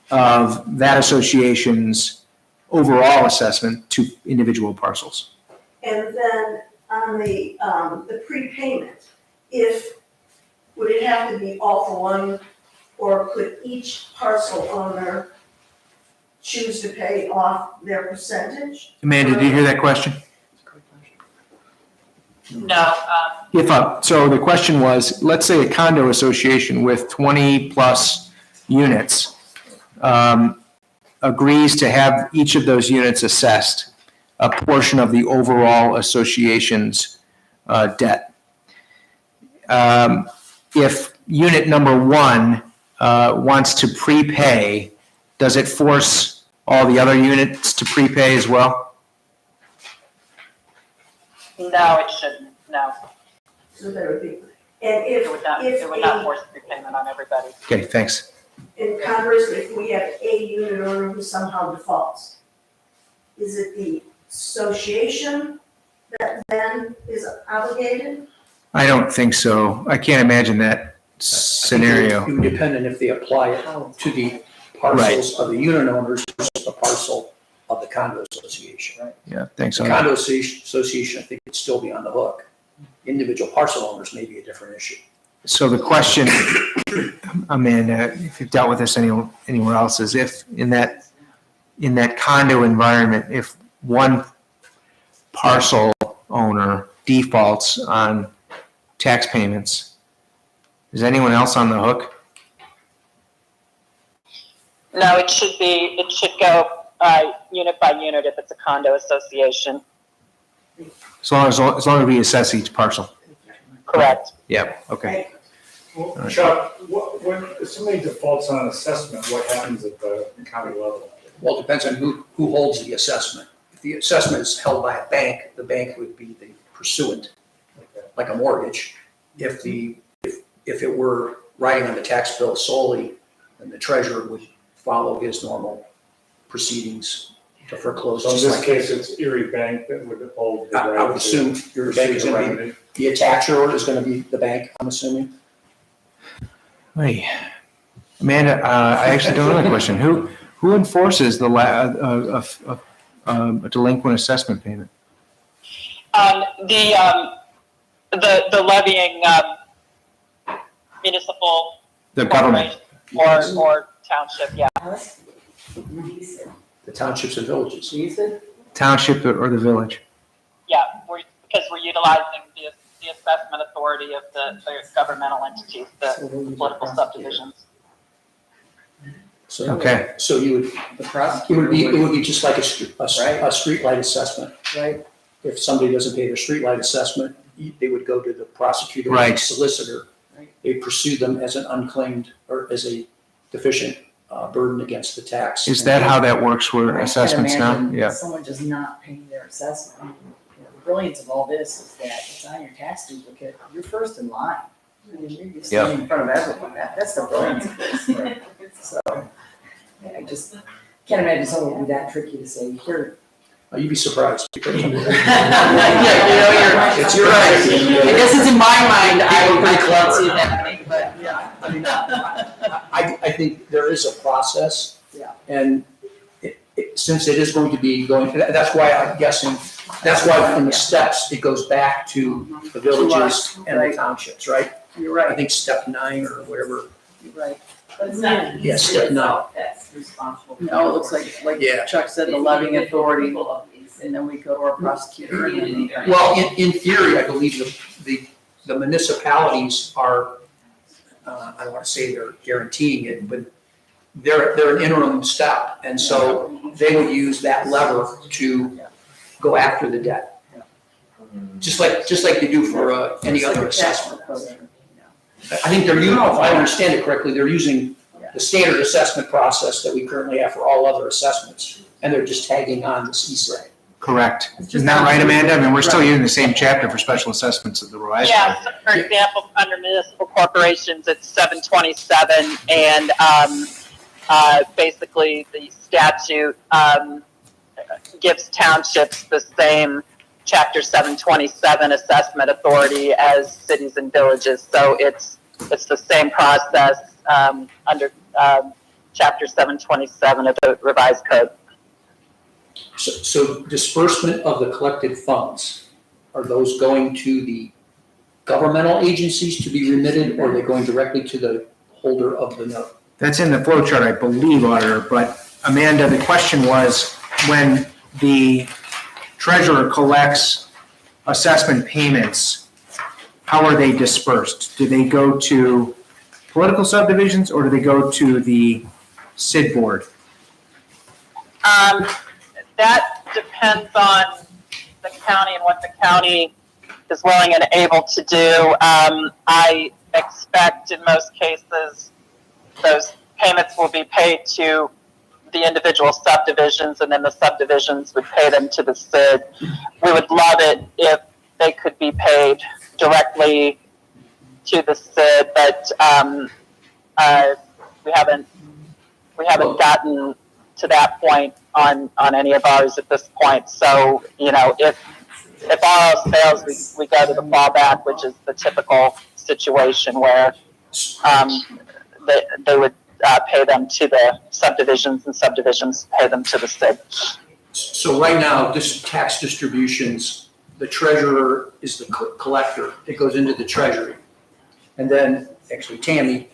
Speaker 4: of that association's overall assessment to individual parcels.
Speaker 6: And then on the prepayment, would it have to be all for one, or could each parcel owner choose to pay off their percentage?
Speaker 4: Amanda, did you hear that question?
Speaker 11: No,
Speaker 4: So the question was, let's say a condo association with 20-plus units agrees to have each of those units assessed a portion of the overall association's debt. If unit number one wants to prepay, does it force all the other units to prepay as well?
Speaker 11: no, it shouldn't, no.
Speaker 6: So there would be, and if,
Speaker 11: It would not force prepayment on everybody.
Speaker 4: Okay, thanks.
Speaker 6: in conversely, if we have a unit owner who somehow defaults, is it the association that then is obligated?
Speaker 4: I don't think so. I can't imagine that scenario.
Speaker 9: It would depend on if they apply it to the parcels of the unit owners versus the parcel of the condo association, right?
Speaker 4: Yeah, thanks.
Speaker 9: The condo association, I think, would still be on the hook. Individual parcel owners may be a different issue.
Speaker 4: So the question, Amanda, if you've dealt with this anywhere else, is if in that condo environment, if one parcel owner defaults on tax payments, is anyone else on the hook?
Speaker 11: No, it should go unit by unit if it's a condo association.
Speaker 4: As long as we assess each parcel.
Speaker 11: Correct.
Speaker 4: Yeah, okay.
Speaker 5: Well, Chuck, when somebody defaults on an assessment, what happens at the county level?
Speaker 9: Well, it depends on who holds the assessment. If the assessment is held by a bank, the bank would be the pursuant, like a mortgage. If it were writing on the tax bill solely, then the treasurer would follow his normal proceedings to foreclose.
Speaker 5: So in
Speaker 9: just
Speaker 5: this
Speaker 9: like-
Speaker 5: case, it's Erie Bank that would hold the right.
Speaker 9: I would assume your bank is going to be, the attacher is going to be the bank, I'm assuming.
Speaker 4: Wait, Amanda, I actually don't know that question. Who enforces a delinquent assessment payment?
Speaker 11: The levying municipal.
Speaker 4: The government.
Speaker 11: Or township, yeah.
Speaker 9: The townships and villages.
Speaker 4: Township or the village?
Speaker 11: Yeah, because we're utilizing the assessment authority of the governmental entities, the political subdivisions.
Speaker 9: So,
Speaker 4: Okay.
Speaker 9: So you would, it would be just like a streetlight assessment.
Speaker 10: Right.
Speaker 9: If somebody doesn't pay their streetlight assessment, they would go to the prosecutor or
Speaker 4: Right.
Speaker 9: the solicitor.
Speaker 10: Right.
Speaker 9: They pursue them as an unclaimed or as a deficient burden against the tax.
Speaker 4: Is that how that works for assessments now?
Speaker 10: I can't
Speaker 4: Yeah.
Speaker 10: imagine someone just not paying their assessment. I mean, the brilliance of all this is that it's on your tax duplicate, you're first in line. I mean, you're standing in front of everyone. That's the brilliance of this. So, I just can't imagine someone would be that tricky to say, here.
Speaker 9: You'd be surprised.
Speaker 10: You're right. I guess it's in my mind, I would not see it happening, but yeah. I mean,
Speaker 9: I think there is a process.
Speaker 10: Yeah.
Speaker 9: And since it is going to be that's why I'm guessing, that's why in the steps, it goes back to the villages and the townships, right?
Speaker 10: You're
Speaker 9: I
Speaker 10: right,
Speaker 9: think step 9 or whatever.
Speaker 10: you're right.
Speaker 3: But it's not.
Speaker 9: Yeah, step 9.
Speaker 3: That's responsible.
Speaker 10: No, it looks like
Speaker 9: Yeah.
Speaker 10: Chuck said, the levying authority, and then we go to our prosecutor. and then-
Speaker 9: Well, in theory, I believe the municipalities are, I don't want to say they're guaranteeing it, but they're an interim step. And so they would use that lever to go after the debt. Just like they do for any other assessment. I think they're using, if I understand it correctly, they're using the standard assessment process that we currently have for all other assessments. And they're just tagging on this ESID.
Speaker 4: Correct. Isn't that right, Amanda? I mean, we're still using the same chapter for special assessments of the revised.
Speaker 11: Yeah, so for example, under municipal corporations, it's 727, and basically the statute gives townships the same Chapter 727 assessment authority as cities and villages. So it's the same process under Chapter 727 of the revised code.
Speaker 9: So disbursement of the collected funds, are those going to the governmental agencies to be remitted, or are they going directly to the holder of the note?
Speaker 4: That's in the flow chart, I believe, Auditor, but Amanda, the question was, when the treasurer collects assessment payments, how are they dispersed? Do they go to political subdivisions, or do they go to the SID board?
Speaker 11: That depends on the county and what the county is willing and able to do. I expect in most cases, those payments will be paid to the individual subdivisions, and then the subdivisions would pay them to the SID. We would love it if they could be paid directly to the SID, but we haven't gotten to that point on any of ours at this point. So, you know, if all else fails, we go to the fallback, which is the typical situation where they would pay them to the subdivisions, and subdivisions pay them to the SID.
Speaker 9: So right now, this tax distributions, the treasurer is the collector. It goes into the treasury. And then, actually, Tammy,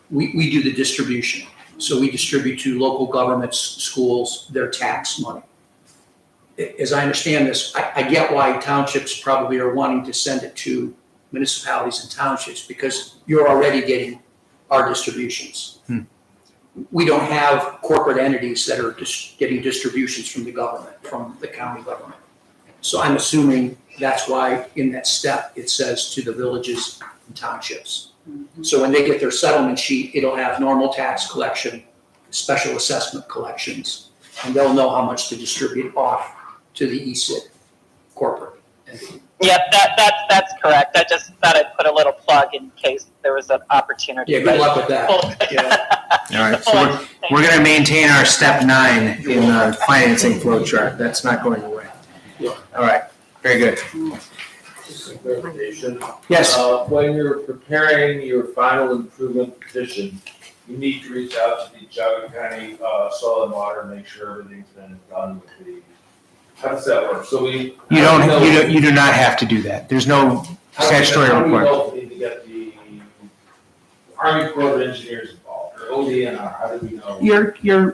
Speaker 9: we do the distribution. So we distribute to local governments, schools, their tax money. As I understand this, I get why townships probably are wanting to send it to municipalities and townships, because you're already getting our distributions. We don't have corporate entities that are just getting distributions from the government, from the county government. So I'm assuming that's why in that step, it says to the villages and townships. So when they get their settlement sheet, it'll have normal tax collection, special assessment collections, and they'll know how much to distribute off to the ESID corporate entity.
Speaker 11: Yep, that's correct. I just thought I'd put a little plug in case there was an opportunity.
Speaker 9: Yeah, good luck with that.
Speaker 4: All right, so we're going to maintain our step 9 in the financing flow chart. That's not going away. All right, very good.
Speaker 13: Just a clarification.
Speaker 4: Yes.
Speaker 13: When you're preparing your final improvement petition, you need to reach out to the Geauga County Soil and Water and make sure everything's been done with the, how does that work? So
Speaker 4: You do not have to do that. There's no statutory
Speaker 13: How do we
Speaker 4: requirement.
Speaker 13: know if we need to get the Army Corps of Engineers involved, or ODNR, how do we know?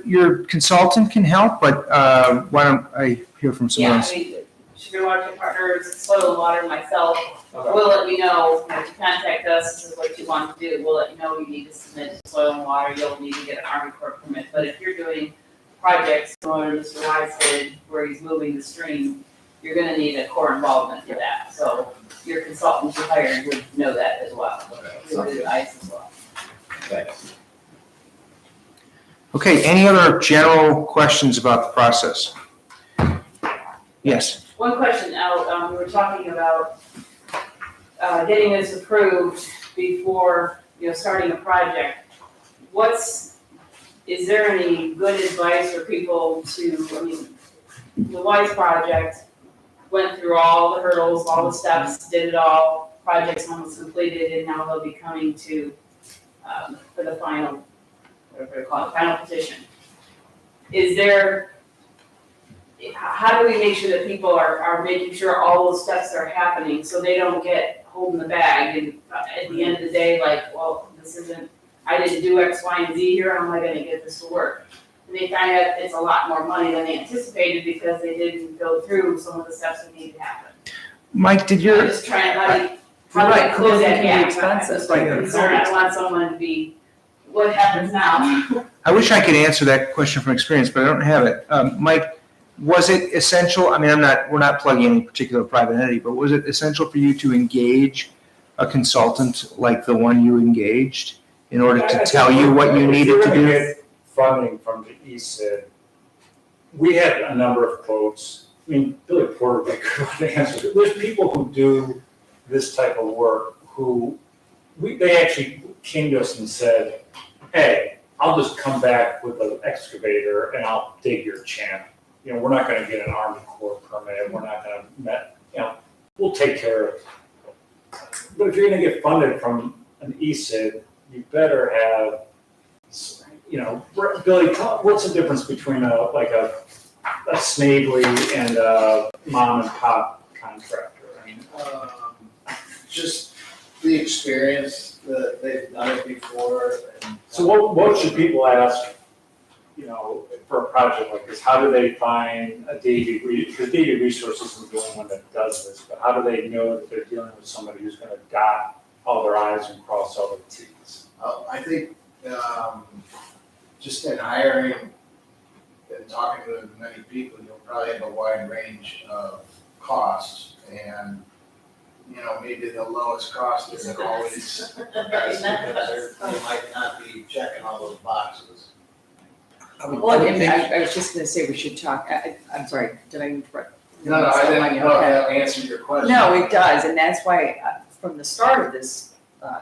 Speaker 4: Your consultant can help, but why don't I hear from someone else?
Speaker 3: Sugar Water Partners, Soil and Water, myself,
Speaker 13: Okay.
Speaker 3: we'll let you know, if you contact us, this is what you want to do, we'll let you know you need to submit to Soil and Water, you'll need to get an Army Corps permit, but if you're doing projects similar to Mr. Wise did, where he's moving the stream, you're gonna need a Corps involvement for that, so your consultant you hired would know that as well, would advise as well.
Speaker 13: Thanks.
Speaker 4: Okay, any other general questions about the process? Yes.
Speaker 3: One question, Al, we were talking about getting this approved before, starting a project. Is there any good advice for people the Wise project went through all the hurdles, all the steps, did it all, project's almost completed, and now they'll be coming to, for the final, whatever they call it, final petition. How do we make sure that people are making sure all those steps are happening so they don't get holding the bag and at the end of the day, like, well, I didn't do X, Y, and Z here, how am I gonna get this to work? And they find out it's a lot more money than they anticipated because they didn't go through some of the steps that need to happen.
Speaker 4: Mike, did
Speaker 3: I'm
Speaker 4: your,
Speaker 3: just trying, how do I close that gap?
Speaker 10: Expenses,
Speaker 3: I'm concerned, I don't want someone to be, what happens now?
Speaker 4: I wish I could answer that question from experience, but I don't have it. Mike, was it essential, we're not plugging any particular private entity, but was it essential for you to engage a consultant like the one you engaged in order to tell you what you needed to
Speaker 5: If you're gonna
Speaker 4: do?
Speaker 5: get funding from the ESID, we had a number of quotes. Billy Porter would be good to answer. There's people who do this type of work they actually came to us and said, hey, I'll just come back with an excavator and I'll dig your channel. we're not gonna get an Army Corps permit, we're not gonna, we'll take care of it. But if you're gonna get funded from an ESID, you better have, Billy, what's the difference between a Snavely and a mom and pop contractor? I mean,
Speaker 7: Just the experience that they've done it before. And
Speaker 5: so what should people ask, for a project like this? How do they find a because Davy Resources is the only one that does this, but how do they know that they're dealing with somebody who's gonna dot all their i's and cross all their t's?
Speaker 7: I think, just in hiring and talking to many people, you'll probably have a wide range of costs, and, maybe the lowest cost isn't always the best, because they might not be checking all those boxes.
Speaker 10: Well, and I was just gonna say we should talk, I'm sorry, did I interrupt?
Speaker 7: No, I didn't know if that answered your question.
Speaker 10: No, it does, and that's why, from the start of this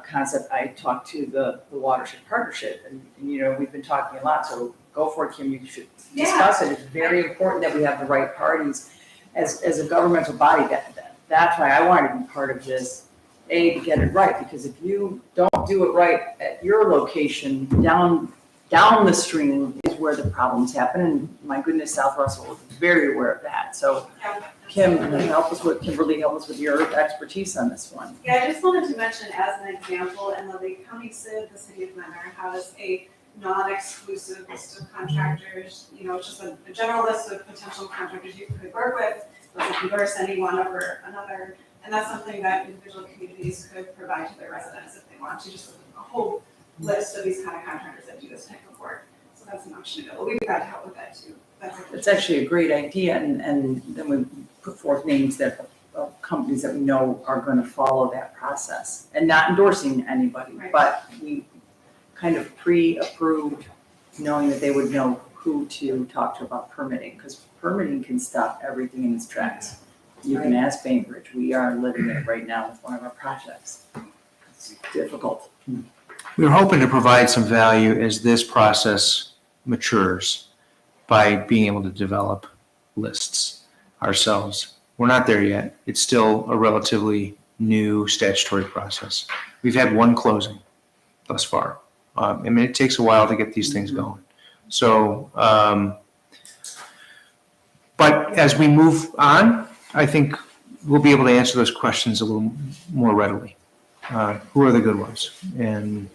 Speaker 10: concept, I talked to the Watershed Partnership, and we've been talking a lot, so go for it, Kim, you should discuss it. It's very important that we have the right parties as a governmental body. That's why I wanted to be part of this, to get it right, because if you don't do it right at your location, down the stream is where the problems happen, and my goodness, South Russell is very aware of that. So Kimberly, help us with your expertise on this one.
Speaker 14: Yeah, I just wanted to mention as an example, in the Lake County SID, the city of Mentor has a non-exclusive list of contractors, just a general list of potential contractors you could work with, doesn't endorse any one over another, and that's something that individual communities could provide to their residents if they want to, just a whole list of these kind of contractors that do this type of work. So that's an option available. We've got to help with that too.
Speaker 10: It's actually a great idea, and then we put forth names of companies that we know are going to follow that process, and not endorsing anybody,
Speaker 14: Right.
Speaker 10: but we kind of pre-approved, knowing that they would know who to talk to about permitting, because permitting can stop everything in its tracks. You can ask Bainbridge, we are living it right now with one of our projects. It's difficult.
Speaker 4: We were hoping to provide some value as this process matures by being able to develop lists ourselves. We're not there yet. It's still a relatively new statutory process. We've had one closing thus far. It takes a while to get these things going. So, but as we move on, I think we'll be able to answer those questions a little more readily. Who are the good ones? And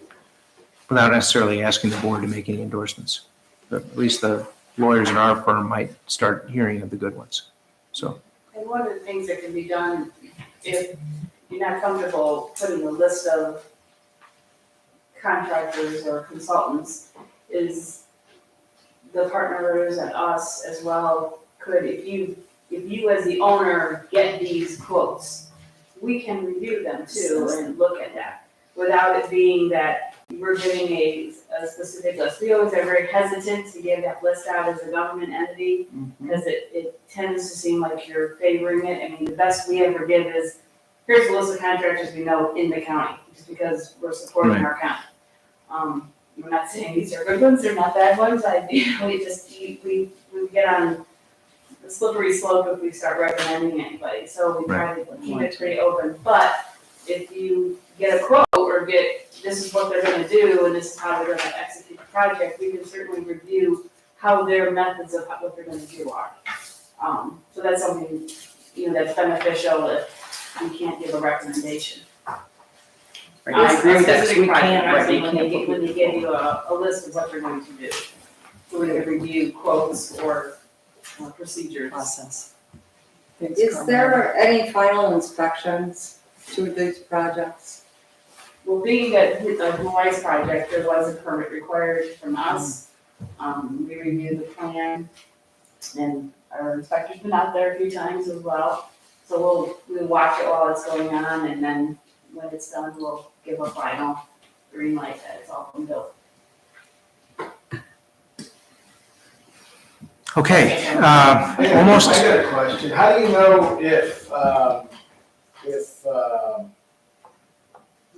Speaker 4: without necessarily asking the board to make any endorsements. But at least the lawyers in our firm might start hearing of the good ones. So.
Speaker 3: And one of the things that can be done, if you're not comfortable putting a list of contractors or consultants, is the partners and us as well could, if you as the owner get these quotes, we can review them too and look at that, without it being that we're giving a specific list. We always are very hesitant to give that list out as a government entity, because it tends to seem like you're favoring it. I mean, the best we ever give is, here's a list of contractors we know in the county, just because we're supporting our county. We're not saying these are good ones, they're not bad ones. We get on the slippery slope if we start recommending anybody. So we try to keep it pretty open. But if you get a quote or this is what they're gonna do and this is how they're gonna execute the project, we can certainly review how their methods of what they're gonna do are. So that's something, that's beneficial if we can't give a recommendation.
Speaker 10: I agree with that, 'cause we
Speaker 3: When
Speaker 10: can't.
Speaker 3: they give you a list of what you're going to do. So we can review quotes or procedures.
Speaker 10: Process.
Speaker 8: Is there any final inspections to these projects?
Speaker 3: Well, being that the Hawaii's project, there was a permit required from us. We reviewed the plan, and our inspector's been out there a few times as well. So we'll watch it while it's going on, and then when it's done, we'll give a final green light that it's all been built.
Speaker 4: Okay,
Speaker 7: Almost. I got a question. How do you know if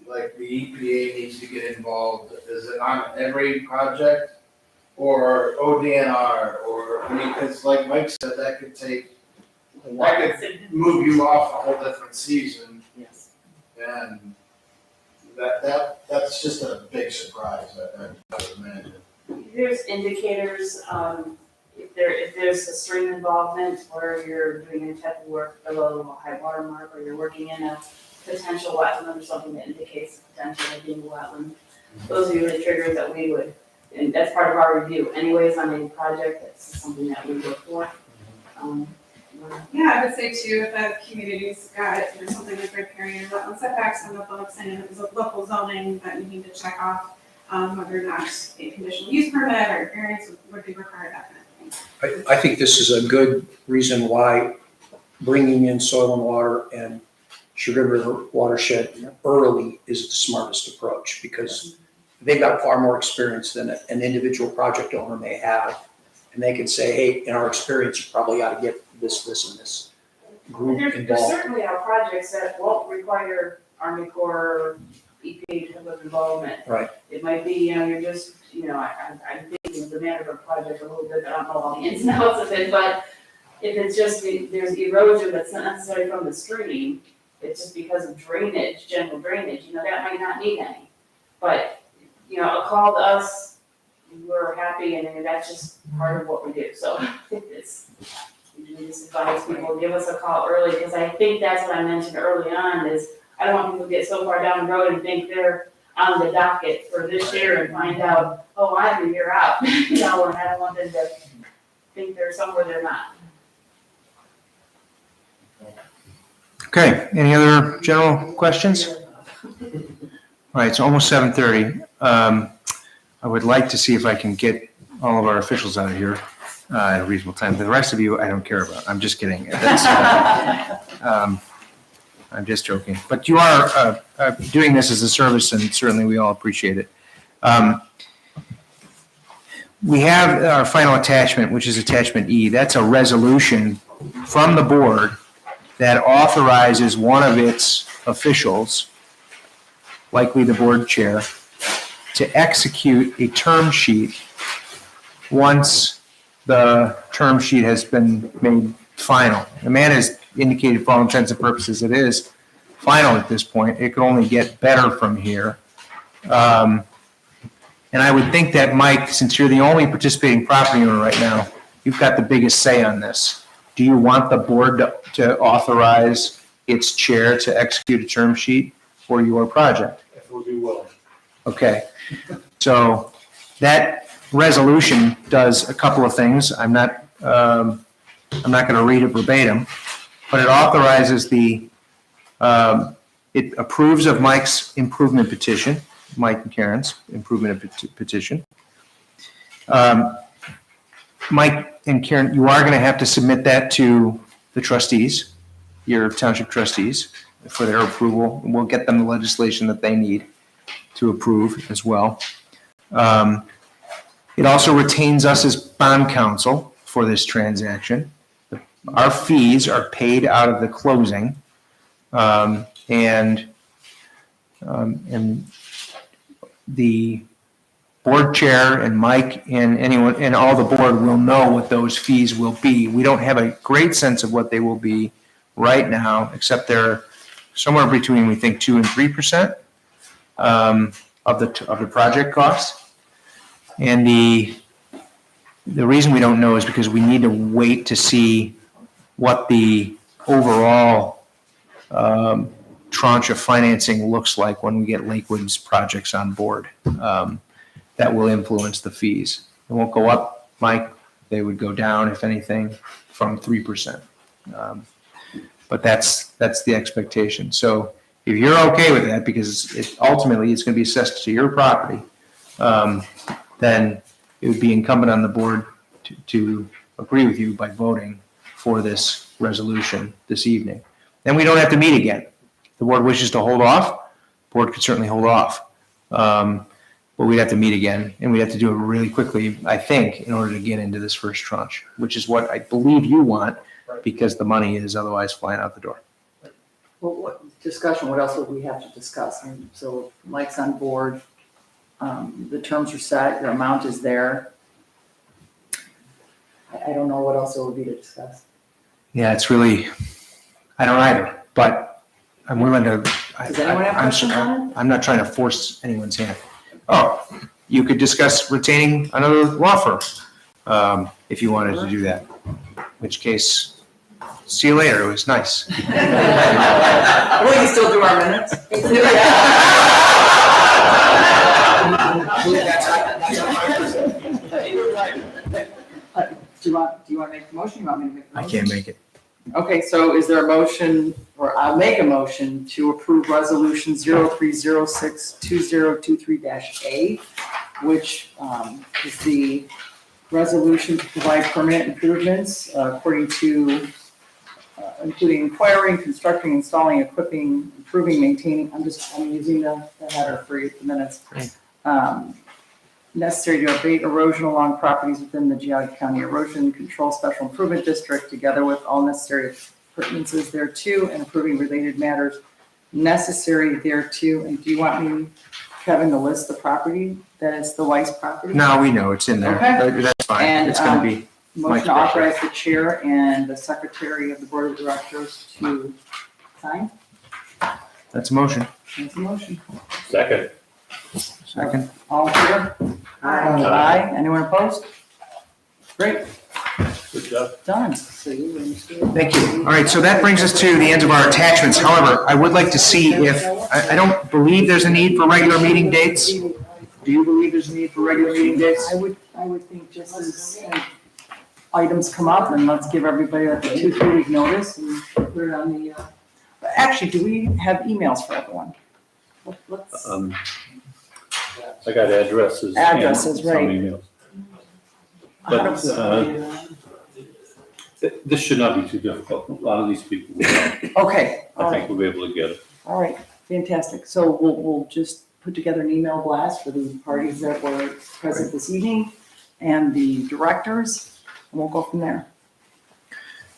Speaker 7: like the EPA needs to get involved? Is it on every project, or ODNR, or
Speaker 2: I mean, because like Mike said, that could move you off a whole different season,
Speaker 10: Yes.
Speaker 2: and that's just a big surprise, I would imagine.
Speaker 3: There's indicators, if there's a stream involvement where you're doing any type of work below a high water mark, or you're working in a potential wetland or something that indicates the potential of being a wetland. Those are usually triggers that we would, and that's part of our review anyways on any project, that's something that we look for.
Speaker 14: Yeah, I would say too, if a community's got, something like riparian or wetland setbacks on the books, and if it's a local zoning that you need to check off, whether or not a conditional use permit or variance would be required, that kind of thing.
Speaker 9: I think this is a good reason why bringing in soil and water and Chillicothe River watershed early is the smartest approach, because they've got far more experience than an individual project owner may have. And they can say, hey, in our experience, you probably ought to get this, and this group
Speaker 3: There
Speaker 9: involved.
Speaker 3: certainly are projects that won't require Army Corps, EPA type of involvement.
Speaker 9: Right.
Speaker 3: It might be, you're just, I'm thinking of the Management project a little bit, I don't know all the ins and outs of it, but if it's just, there's erosion that's not necessarily from the stream, it's just because of drainage, general drainage, that might not need any. But, a call to us, we're happy, and that's just part of what we do, so it's, we just advise people, give us a call early, because I think that's what I mentioned early on, is I don't want people to get so far down the road and think they're on the docket for this year and find out, oh, I'm a year out, and I don't want them to think they're somewhere they're not.
Speaker 4: Okay, any other general questions? All right, it's almost 7:30. I would like to see if I can get all of our officials out of here at a reasonable time. The rest of you, I don't care about. I'm just kidding. I'm just joking. But you are doing this as a service, and certainly we all appreciate it. We have our final attachment, which is attachment E. That's a resolution from the board that authorizes one of its officials, likely the board chair, to execute a term sheet once the term sheet has been made final. The man has indicated for all intents and purposes it is final at this point. It could only get better from here. And I would think that, Mike, since you're the only participating property owner right now, you've got the biggest say on this. Do you want the board to authorize its chair to execute a term sheet for your project?
Speaker 5: If we'll be willing.
Speaker 4: Okay, so that resolution does a couple of things. I'm not going to read it verbatim, but it authorizes it approves of Mike's improvement petition, Mike and Karen's improvement petition. Mike and Karen, you are going to have to submit that to the trustees, your township trustees, for their approval. We'll get them the legislation that they need to approve as well. It also retains us as bond counsel for this transaction. Our fees are paid out of the closing, and the board chair and Mike and anyone and all the board will know what those fees will be. We don't have a great sense of what they will be right now, except they're somewhere between, we think, 2% and 3% of the project cost. And the reason we don't know is because we need to wait to see what the overall tranche of financing looks like when we get Lakewood's projects on board. That will influence the fees. It won't go up, Mike. They would go down, if anything, from 3%. But that's the expectation. So if you're okay with that, because ultimately it's going to be assessed to your property, then it would be incumbent on the board to agree with you by voting for this resolution this evening. Then we don't have to meet again. If the board wishes to hold off, the board could certainly hold off. But we'd have to meet again, and we'd have to do it really quickly, I think, in order to get into this first tranche, which is what I believe you want, because the money is otherwise flying out the door.
Speaker 10: Well, what else would we have to discuss? And so Mike's on board, the terms are set, the amount is there. I don't know what else there would be to discuss.
Speaker 4: Yeah, it's really, I don't either, but I'm willing to.
Speaker 10: Does anyone have questions on it?
Speaker 4: I'm not trying to force anyone's hand. Oh, you could discuss retaining another law firm, if you wanted to do that. In which case, see you later, it was nice.
Speaker 10: We can still do our minutes. Do you want to make the motion? You want me to make the
Speaker 4: I
Speaker 10: motion?
Speaker 4: can't make it.
Speaker 10: Okay, so is there a motion, or I'll make a motion to approve resolution 03062023-A, which is the resolution to provide permanent improvements according to, including acquiring, constructing, installing, equipping, improving, maintaining, I'm using the header for the minutes. Necessary to abate erosion along properties within the Geauga County Erosion Control Special Improvement District, together with all necessary appurtenances thereto, and approving related matters necessary thereto. And do you want me, Kevin, to list the property that is the Weiss property?
Speaker 4: No, we know, it's in there.
Speaker 10: Okay.
Speaker 4: That's fine,
Speaker 10: And,
Speaker 4: it's gonna be.
Speaker 10: Motion to authorize the chair and the secretary of the board of directors to sign?
Speaker 4: That's a motion.
Speaker 10: That's a motion.
Speaker 1: Second.
Speaker 4: Second.
Speaker 10: All in favor? Aye. Anyone opposed? Great,
Speaker 1: Good job.
Speaker 10: done.
Speaker 4: Thank you. All right, so that brings us to the end of our attachments. However, I would like to see if, I don't believe there's a need for regular meeting dates. Do you believe there's a need for regular meeting dates?
Speaker 10: I would think just as items come up, and let's give everybody a 2-3 week notice and put it on the, actually, do we have emails for everyone? Let's,
Speaker 1: I got addresses. and
Speaker 10: Addresses,
Speaker 1: some
Speaker 10: right.
Speaker 1: emails. But, this should not be too difficult. A lot of these people,
Speaker 10: okay, all
Speaker 1: I
Speaker 10: right.
Speaker 1: think we'll be able to get it.
Speaker 10: All right, fantastic. So we'll just put together an email blast for the parties that were present this evening and the directors, and we'll go from there.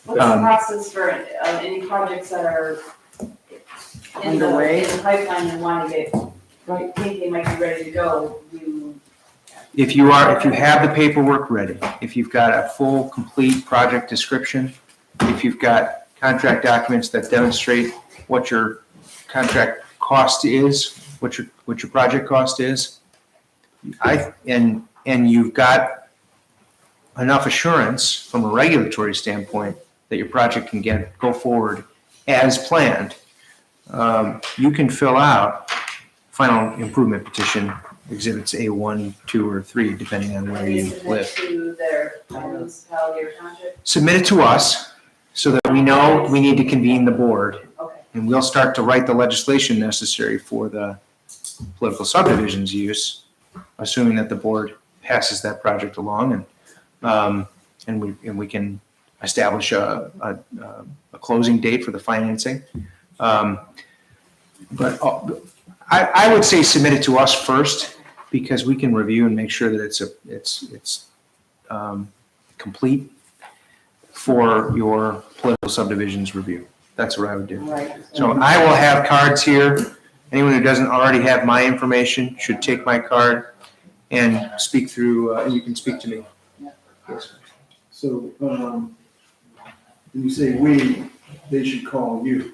Speaker 3: What's the process for any projects that are in the
Speaker 10: Underway.
Speaker 3: in the pipeline and want to get, right, think they might be ready to go,
Speaker 4: If you have the paperwork ready, if you've got a full, complete project description, if you've got contract documents that demonstrate what your contract cost is, what your project cost is, and you've got enough assurance from a regulatory standpoint that your project can go forward as planned, you can fill out final improvement petition exhibits A1, 2, or 3, depending on where you live.
Speaker 3: to their municipality or township?
Speaker 4: Submit it to us so that we know we need to convene the board.
Speaker 3: Okay.
Speaker 4: And we'll start to write the legislation necessary for the political subdivisions use, assuming that the board passes that project along, and we can establish a closing date for the financing. But I would say submit it to us first, because we can review and make sure that it's complete for your political subdivisions review. That's what I would do.
Speaker 10: Right.
Speaker 4: So I will have cards here. Anyone who doesn't already have my information should take my card and speak through, you can speak to me. Yes.
Speaker 2: So, when you say we, they should call you,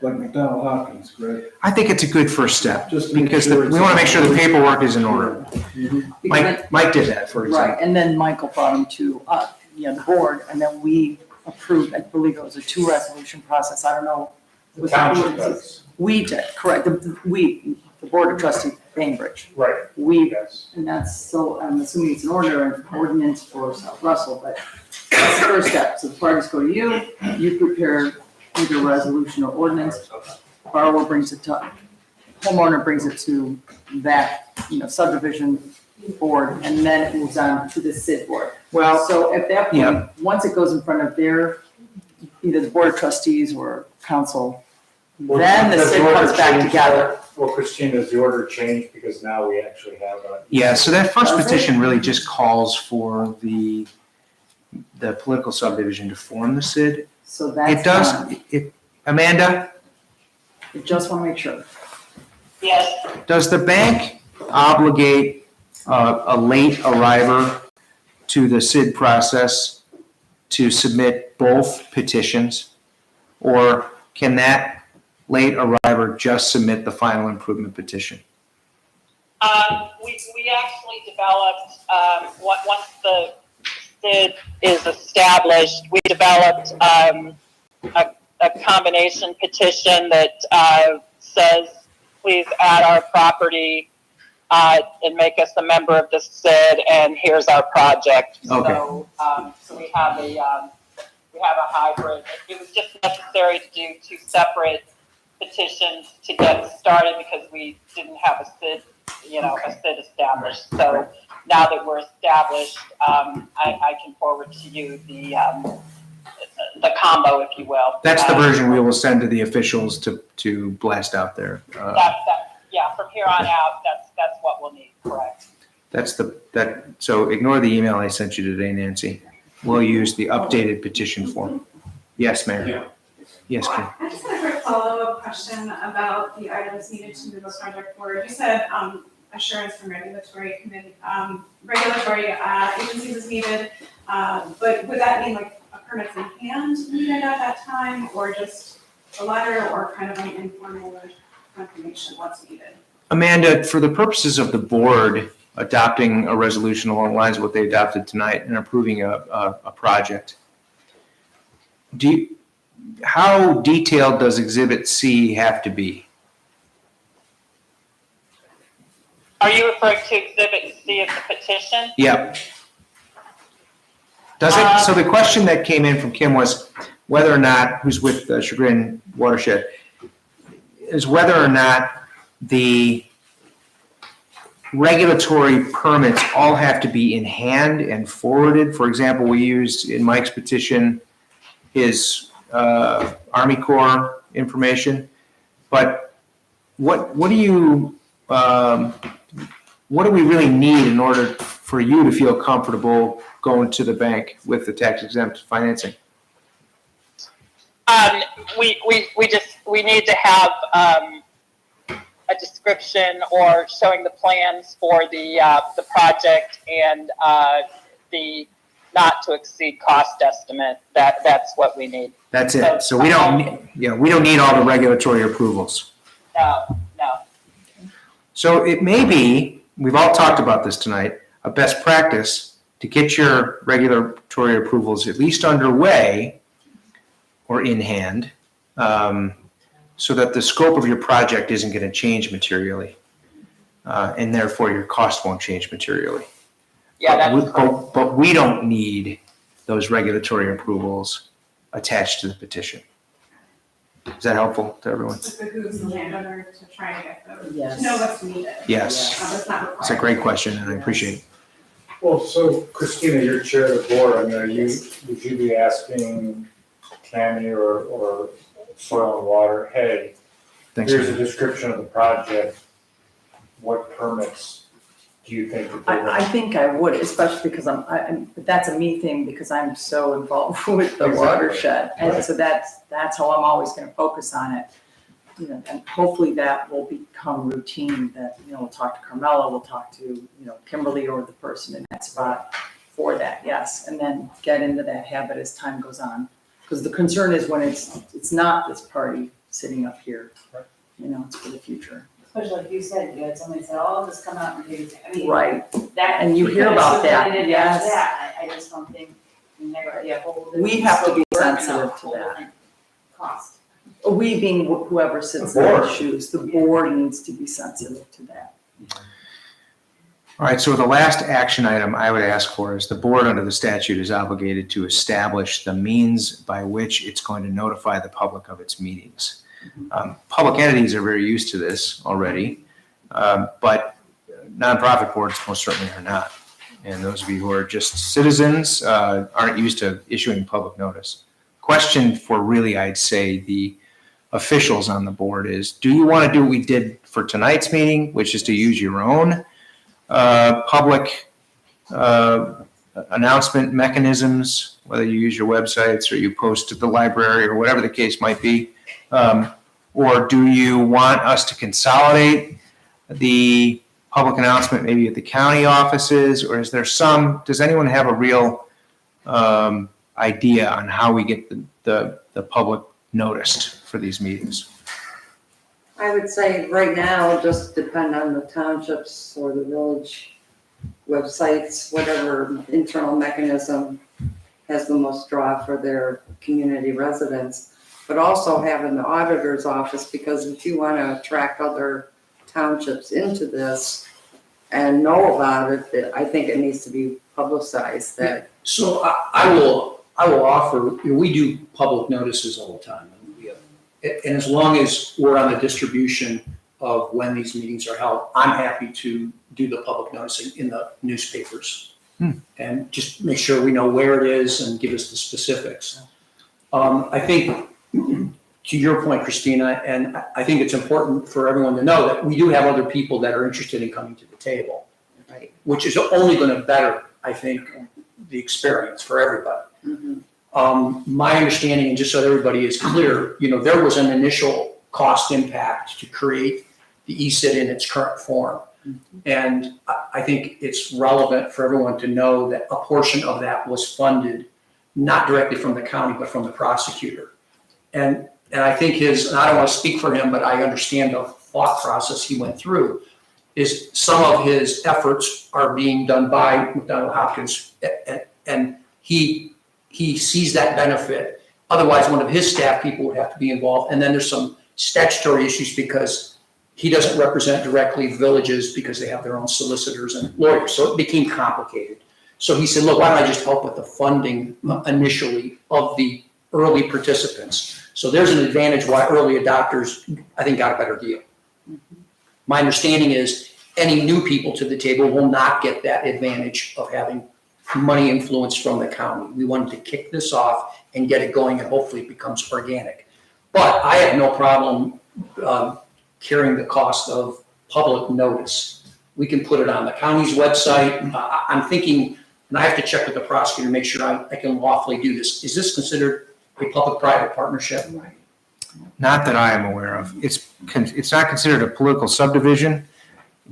Speaker 2: like McDonald Hopkins, correct?
Speaker 4: I think it's a good first step,
Speaker 2: Just to make
Speaker 4: because
Speaker 2: sure
Speaker 4: we
Speaker 2: it's-
Speaker 4: want to make sure the paperwork is in order.
Speaker 2: Mhm.
Speaker 4: Mike did that, for example.
Speaker 10: Right, and then Michael brought them to, the board, and then we approved, I believe it was a 2-resolution process, I don't know.
Speaker 5: The township does.
Speaker 10: We did, correct, the Board of Trustees, Bainbridge.
Speaker 5: Right,
Speaker 10: We,
Speaker 5: yes.
Speaker 10: and that's, so I'm assuming it's an ordinance for South Russell, but that's the first step. So the parties go to you, you prepare either resolution or ordinance, borrower brings it to, homeowner brings it to that, subdivision board, and then it moves on to the SID board.
Speaker 4: Well,
Speaker 10: So at that
Speaker 4: yeah.
Speaker 10: point, once it goes in front of their, either the Board of Trustees or council, then the
Speaker 5: Does
Speaker 10: SID
Speaker 5: order
Speaker 10: comes back
Speaker 5: change?
Speaker 10: together.
Speaker 5: Well, Christine, does the order change because now we actually have a?
Speaker 4: Yeah, so that first
Speaker 10: Does it?
Speaker 4: petition really just calls for the political subdivision to form the SID.
Speaker 10: So that's
Speaker 4: It does,
Speaker 10: done.
Speaker 4: Amanda,
Speaker 10: I just want to make sure.
Speaker 11: Yes,
Speaker 4: does the bank obligate a late arriver to the SID process to submit both petitions? Or can that late arriver just submit the final improvement petition?
Speaker 11: We actually developed, once the SID is established, we developed a combination petition that says, please add our property and make us a member of the SID, and here's our project.
Speaker 4: Okay.
Speaker 11: So we have a hybrid. It was just necessary to do two separate petitions to get started because we didn't have a SID, a SID established. So now that we're established, I can forward to you the combo, if you will.
Speaker 4: That's the version we will send to the officials to blast out there.
Speaker 11: Yeah, from here on out, that's what we'll need, correct?
Speaker 4: So ignore the email I sent you today, Nancy. We'll use the updated petition form. Yes, Mayor.
Speaker 1: Yeah.
Speaker 4: Yes, Kim.
Speaker 14: I just had a quick follow-up question about the items needed to move this project forward. You said assurance from regulatory agencies is needed, but would that mean like a permits in hand needed at that time, or just a letter, or kind of an informal confirmation what's needed?
Speaker 4: Amanda, for the purposes of the board adopting a resolution along the lines of what they adopted tonight and approving a project, how detailed does Exhibit C have to be?
Speaker 11: Are you referring to Exhibit C of the petition?
Speaker 4: Yep. So the question that came in from Kim was whether or not, who's with the Chagrin Watershed, is whether or not the regulatory permits all have to be in hand and forwarded. For example, we used in Mike's petition his Army Corps information, but what do we really need in order for you to feel comfortable going to the bank with the tax exempt financing?
Speaker 11: We need to have a description or showing the plans for the project and the not to exceed cost estimate. That's what we need.
Speaker 4: That's it. So we don't need all the regulatory approvals.
Speaker 11: No.
Speaker 4: So it may be, we've all talked about this tonight, a best practice to get your regulatory approvals at least underway or in hand, so that the scope of your project isn't going to change materially, and therefore your cost won't change materially.
Speaker 11: Yeah,
Speaker 4: but we don't need those regulatory approvals attached to the petition. Is that helpful to everyone?
Speaker 14: Just behooves the landowner to try and get those,
Speaker 10: Yes.
Speaker 14: to know what's needed.
Speaker 4: Yes.
Speaker 14: That's not required.
Speaker 4: It's a great question, and I appreciate it.
Speaker 5: Well, so Christina, you're chair of the board, would you be asking Tammy or Soil and Water, hey,
Speaker 4: Thanks.
Speaker 5: here's a description of the project, what permits do you think that they
Speaker 10: I
Speaker 5: want?
Speaker 10: think I would, especially because but that's a me thing because I'm so involved with the
Speaker 5: Exactly.
Speaker 10: watershed. And
Speaker 5: Right.
Speaker 10: so that's how I'm always gonna focus on it. And hopefully that will become routine that, we'll talk to Carmela, we'll talk to, Kimberly or the person in that spot for that, yes. And then get into that habit as time goes on. Because the concern is when it's not this party sitting up here,
Speaker 5: Right.
Speaker 10: it's for the future.
Speaker 3: Especially like you said, you had somebody say, oh, just come out and do it. I mean,
Speaker 10: Right,
Speaker 3: that.
Speaker 10: and you hear about that,
Speaker 3: because
Speaker 10: yes.
Speaker 3: that, I just don't think, be a whole different.
Speaker 10: We have to be
Speaker 3: scope of work and a
Speaker 10: sensitive to
Speaker 3: whole
Speaker 10: that.
Speaker 3: different Cost.
Speaker 10: We being whoever sits
Speaker 5: The
Speaker 10: in
Speaker 5: board.
Speaker 10: the shoes, the board needs to be sensitive to that.
Speaker 4: All right, so the last action item I would ask for is the board under the statute is obligated to establish the means by which it's going to notify the public of its meetings. Public entities are very used to this already, but nonprofit boards most certainly are not. And those of you who are just citizens aren't used to issuing public notice. Question for really, I'd say, the officials on the board is, do you want to do what we did for tonight's meeting, which is to use your own public announcement mechanisms, whether you use your websites or you post at the library or whatever the case might be? Or do you want us to consolidate the public announcement maybe at the county offices, or is there does anyone have a real idea on how we get the public noticed for these meetings?
Speaker 8: I would say right now, just depend on the townships or the village websites, whatever internal mechanism has the most draw for their community residents, but also having the auditor's office, because if you want to attract other townships into this and know about it, I think it needs to be publicized that.
Speaker 9: So I will offer, we do public notices all the time. And as long as we're on the distribution of when these meetings are held, I'm happy to do the public noticing in the newspapers. And just make sure we know where it is and give us the specifics. I think, to your point, Christina, and I think it's important for everyone to know that we do have other people that are interested in coming to the table,
Speaker 8: Right.
Speaker 9: which is only going to better, I think, the experience for everybody. My understanding, and just so everybody is clear, there was an initial cost impact to create the ESID in its current form. And I think it's relevant for everyone to know that a portion of that was funded, not directly from the county, but from the prosecutor. And I think and I don't want to speak for him, but I understand the thought process he went through, is some of his efforts are being done by McDonald Hopkins, and he sees that benefit. Otherwise, one of his staff people would have to be involved. And then there's some statutory issues because he doesn't represent directly villages because they have their own solicitors and lawyers. So it became complicated. So he said, look, why don't I just help with the funding initially of the early participants? So there's an advantage why early adopters, I think, got a better deal. My understanding is any new people to the table will not get that advantage of having money influence from the county. We wanted to kick this off and get it going, and hopefully it becomes organic. But I have no problem carrying the cost of public notice. We can put it on the county's website. I'm thinking, and I have to check with the prosecutor to make sure I can lawfully do this. Is this considered a public-private partnership?
Speaker 4: Not that I am aware of. It's not considered a political subdivision,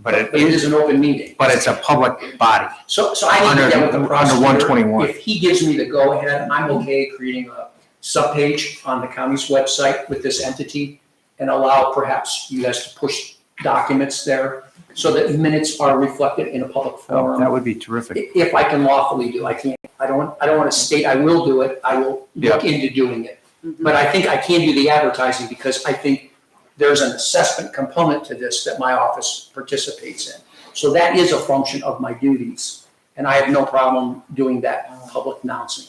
Speaker 4: but it is
Speaker 9: an open meeting.
Speaker 4: But it's a public body.
Speaker 9: So I need to get with the prosecutor.
Speaker 4: Under 121.
Speaker 9: If he gives me the go-ahead, I'm okay creating a subpage on the county's website with this entity and allow perhaps you guys to push documents there so that minutes are reflected in a public forum.
Speaker 4: That would be terrific.
Speaker 9: If I can lawfully do, I can't. I don't want to state I will do it. I will look into doing it. But I think I can do the advertising because I think there's an assessment component to this that my office participates in. So that is a function of my duties. And I have no problem doing that public announcing.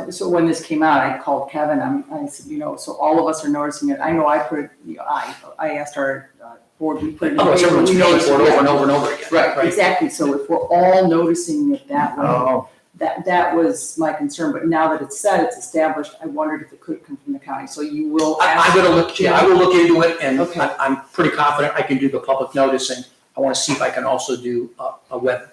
Speaker 10: So when this came out, I called Kevin, I said, so all of us are noticing it. I know I put it, I asked our board, we put it in.
Speaker 9: Otherwise everyone's paying for it over and over and over again.
Speaker 10: Right, exactly. So if we're all noticing it that way, that was my concern. But now that it's set, it's established, I wondered if it could come from the county. So you will.
Speaker 9: I'm going to look, I will look into it, and
Speaker 10: Okay.
Speaker 9: I'm pretty confident I can do the public noticing. I want to see if I can also do a web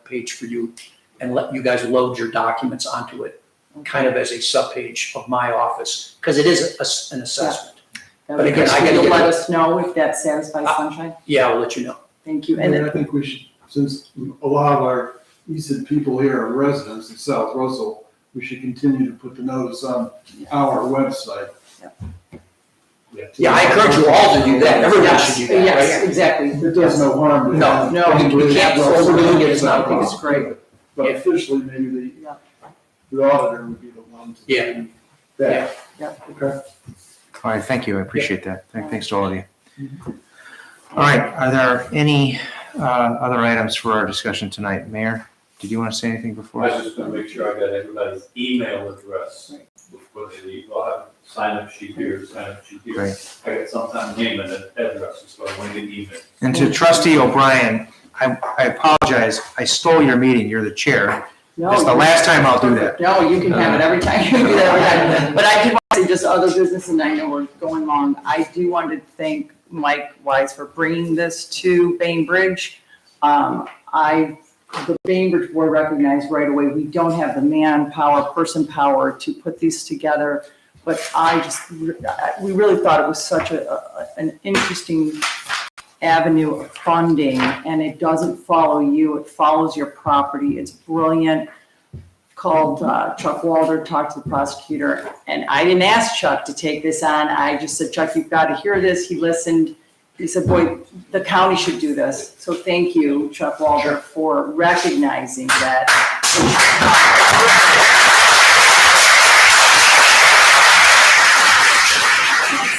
Speaker 9: page for you and let you guys load your documents onto it, kind of as a subpage of my office, because it is an assessment. But again, I can
Speaker 10: let us know if that satisfies Sunshine.
Speaker 9: Yeah, I'll let you know.
Speaker 10: Thank you.
Speaker 2: And
Speaker 10: And
Speaker 2: I think we should, since a lot of our ESID people here are residents of South Russell, we should continue to put the notice on our website.
Speaker 9: Yeah, I encourage you all to do that. Everyone should do that,
Speaker 10: yes,
Speaker 9: right?
Speaker 10: exactly.
Speaker 2: It does no harm. to
Speaker 9: No,
Speaker 2: have
Speaker 9: no, we
Speaker 2: anybody
Speaker 9: can't
Speaker 2: that Russell
Speaker 9: overdo it.
Speaker 2: knows
Speaker 9: I think
Speaker 2: about
Speaker 9: it's great.
Speaker 2: But
Speaker 9: Yeah.
Speaker 2: officially, maybe the auditor would be the one to
Speaker 9: Yeah.
Speaker 2: do that. Okay.
Speaker 4: All right, thank you. I appreciate that. Thanks to all of you. All right, are there any other items for our discussion tonight? Mayor, did you want to say anything before?
Speaker 1: I was just gonna make sure I got everybody's email address before they leave. I'll have a sign-up sheet here, sign-up sheet here.
Speaker 4: Great.
Speaker 1: I got sometimes name and address, so I want to get email.
Speaker 4: And to Trustee O'Brien, I apologize. I stole your meeting. You're the chair. It's the last time I'll do that.
Speaker 10: No, you can have it every time. You can do that every time. But I do want to say just other business, and I know we're going long. I do want to thank Mike Wise for bringing this to Bainbridge. The Bainbridge board recognized right away, we don't have the manpower, person power to put these together. But we really thought it was such an interesting avenue of funding, and it doesn't follow you, it follows your property. It's brilliant. Called Chuck Walder, talked to the prosecutor, and I didn't ask Chuck to take this on. I just said, Chuck, you've got to hear this. He listened. He said, boy, the county should do this. So thank you, Chuck Walder, for recognizing that.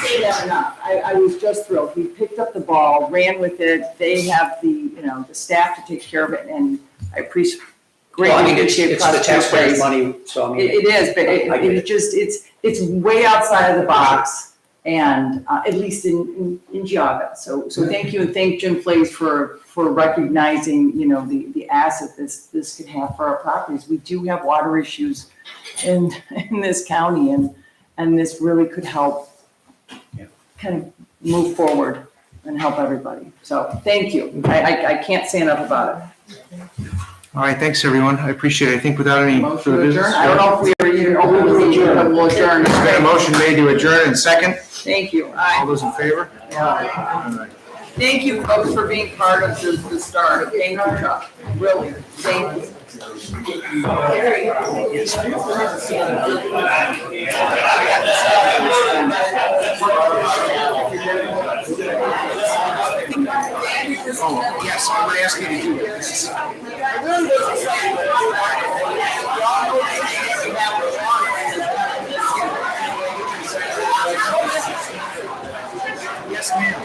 Speaker 10: Say that enough. I was just thrilled. He picked up the ball, ran with it. They have the staff to take care of it, and I appreciate.
Speaker 9: Well, I mean, it's
Speaker 10: appreciate
Speaker 9: the taxpayers'
Speaker 10: Prosecutor's
Speaker 9: money, so I mean.
Speaker 10: It is, but
Speaker 9: I get
Speaker 10: it just, it's way outside of the box, and at least in Geauga. So thank you, and thank Jim Flays for recognizing, the asset this could have for our properties. We do have water issues in this county, and this really could help kind of move forward and help everybody. So thank you. I can't say enough about it.
Speaker 4: All right, thanks, everyone. I appreciate it. I think without any
Speaker 10: Motion
Speaker 4: further
Speaker 10: to
Speaker 4: business.
Speaker 10: adjourn. I don't know if we are even open the meeting, but we'll adjourn.
Speaker 4: There's been a motion made to adjourn and second.
Speaker 10: Thank you.
Speaker 4: All those in favor?
Speaker 10: Thank you, folks, for being part of the start. Thank you, Chuck. Really, thank you.
Speaker 4: Oh, yes, I would ask you to do this. Yes, ma'am.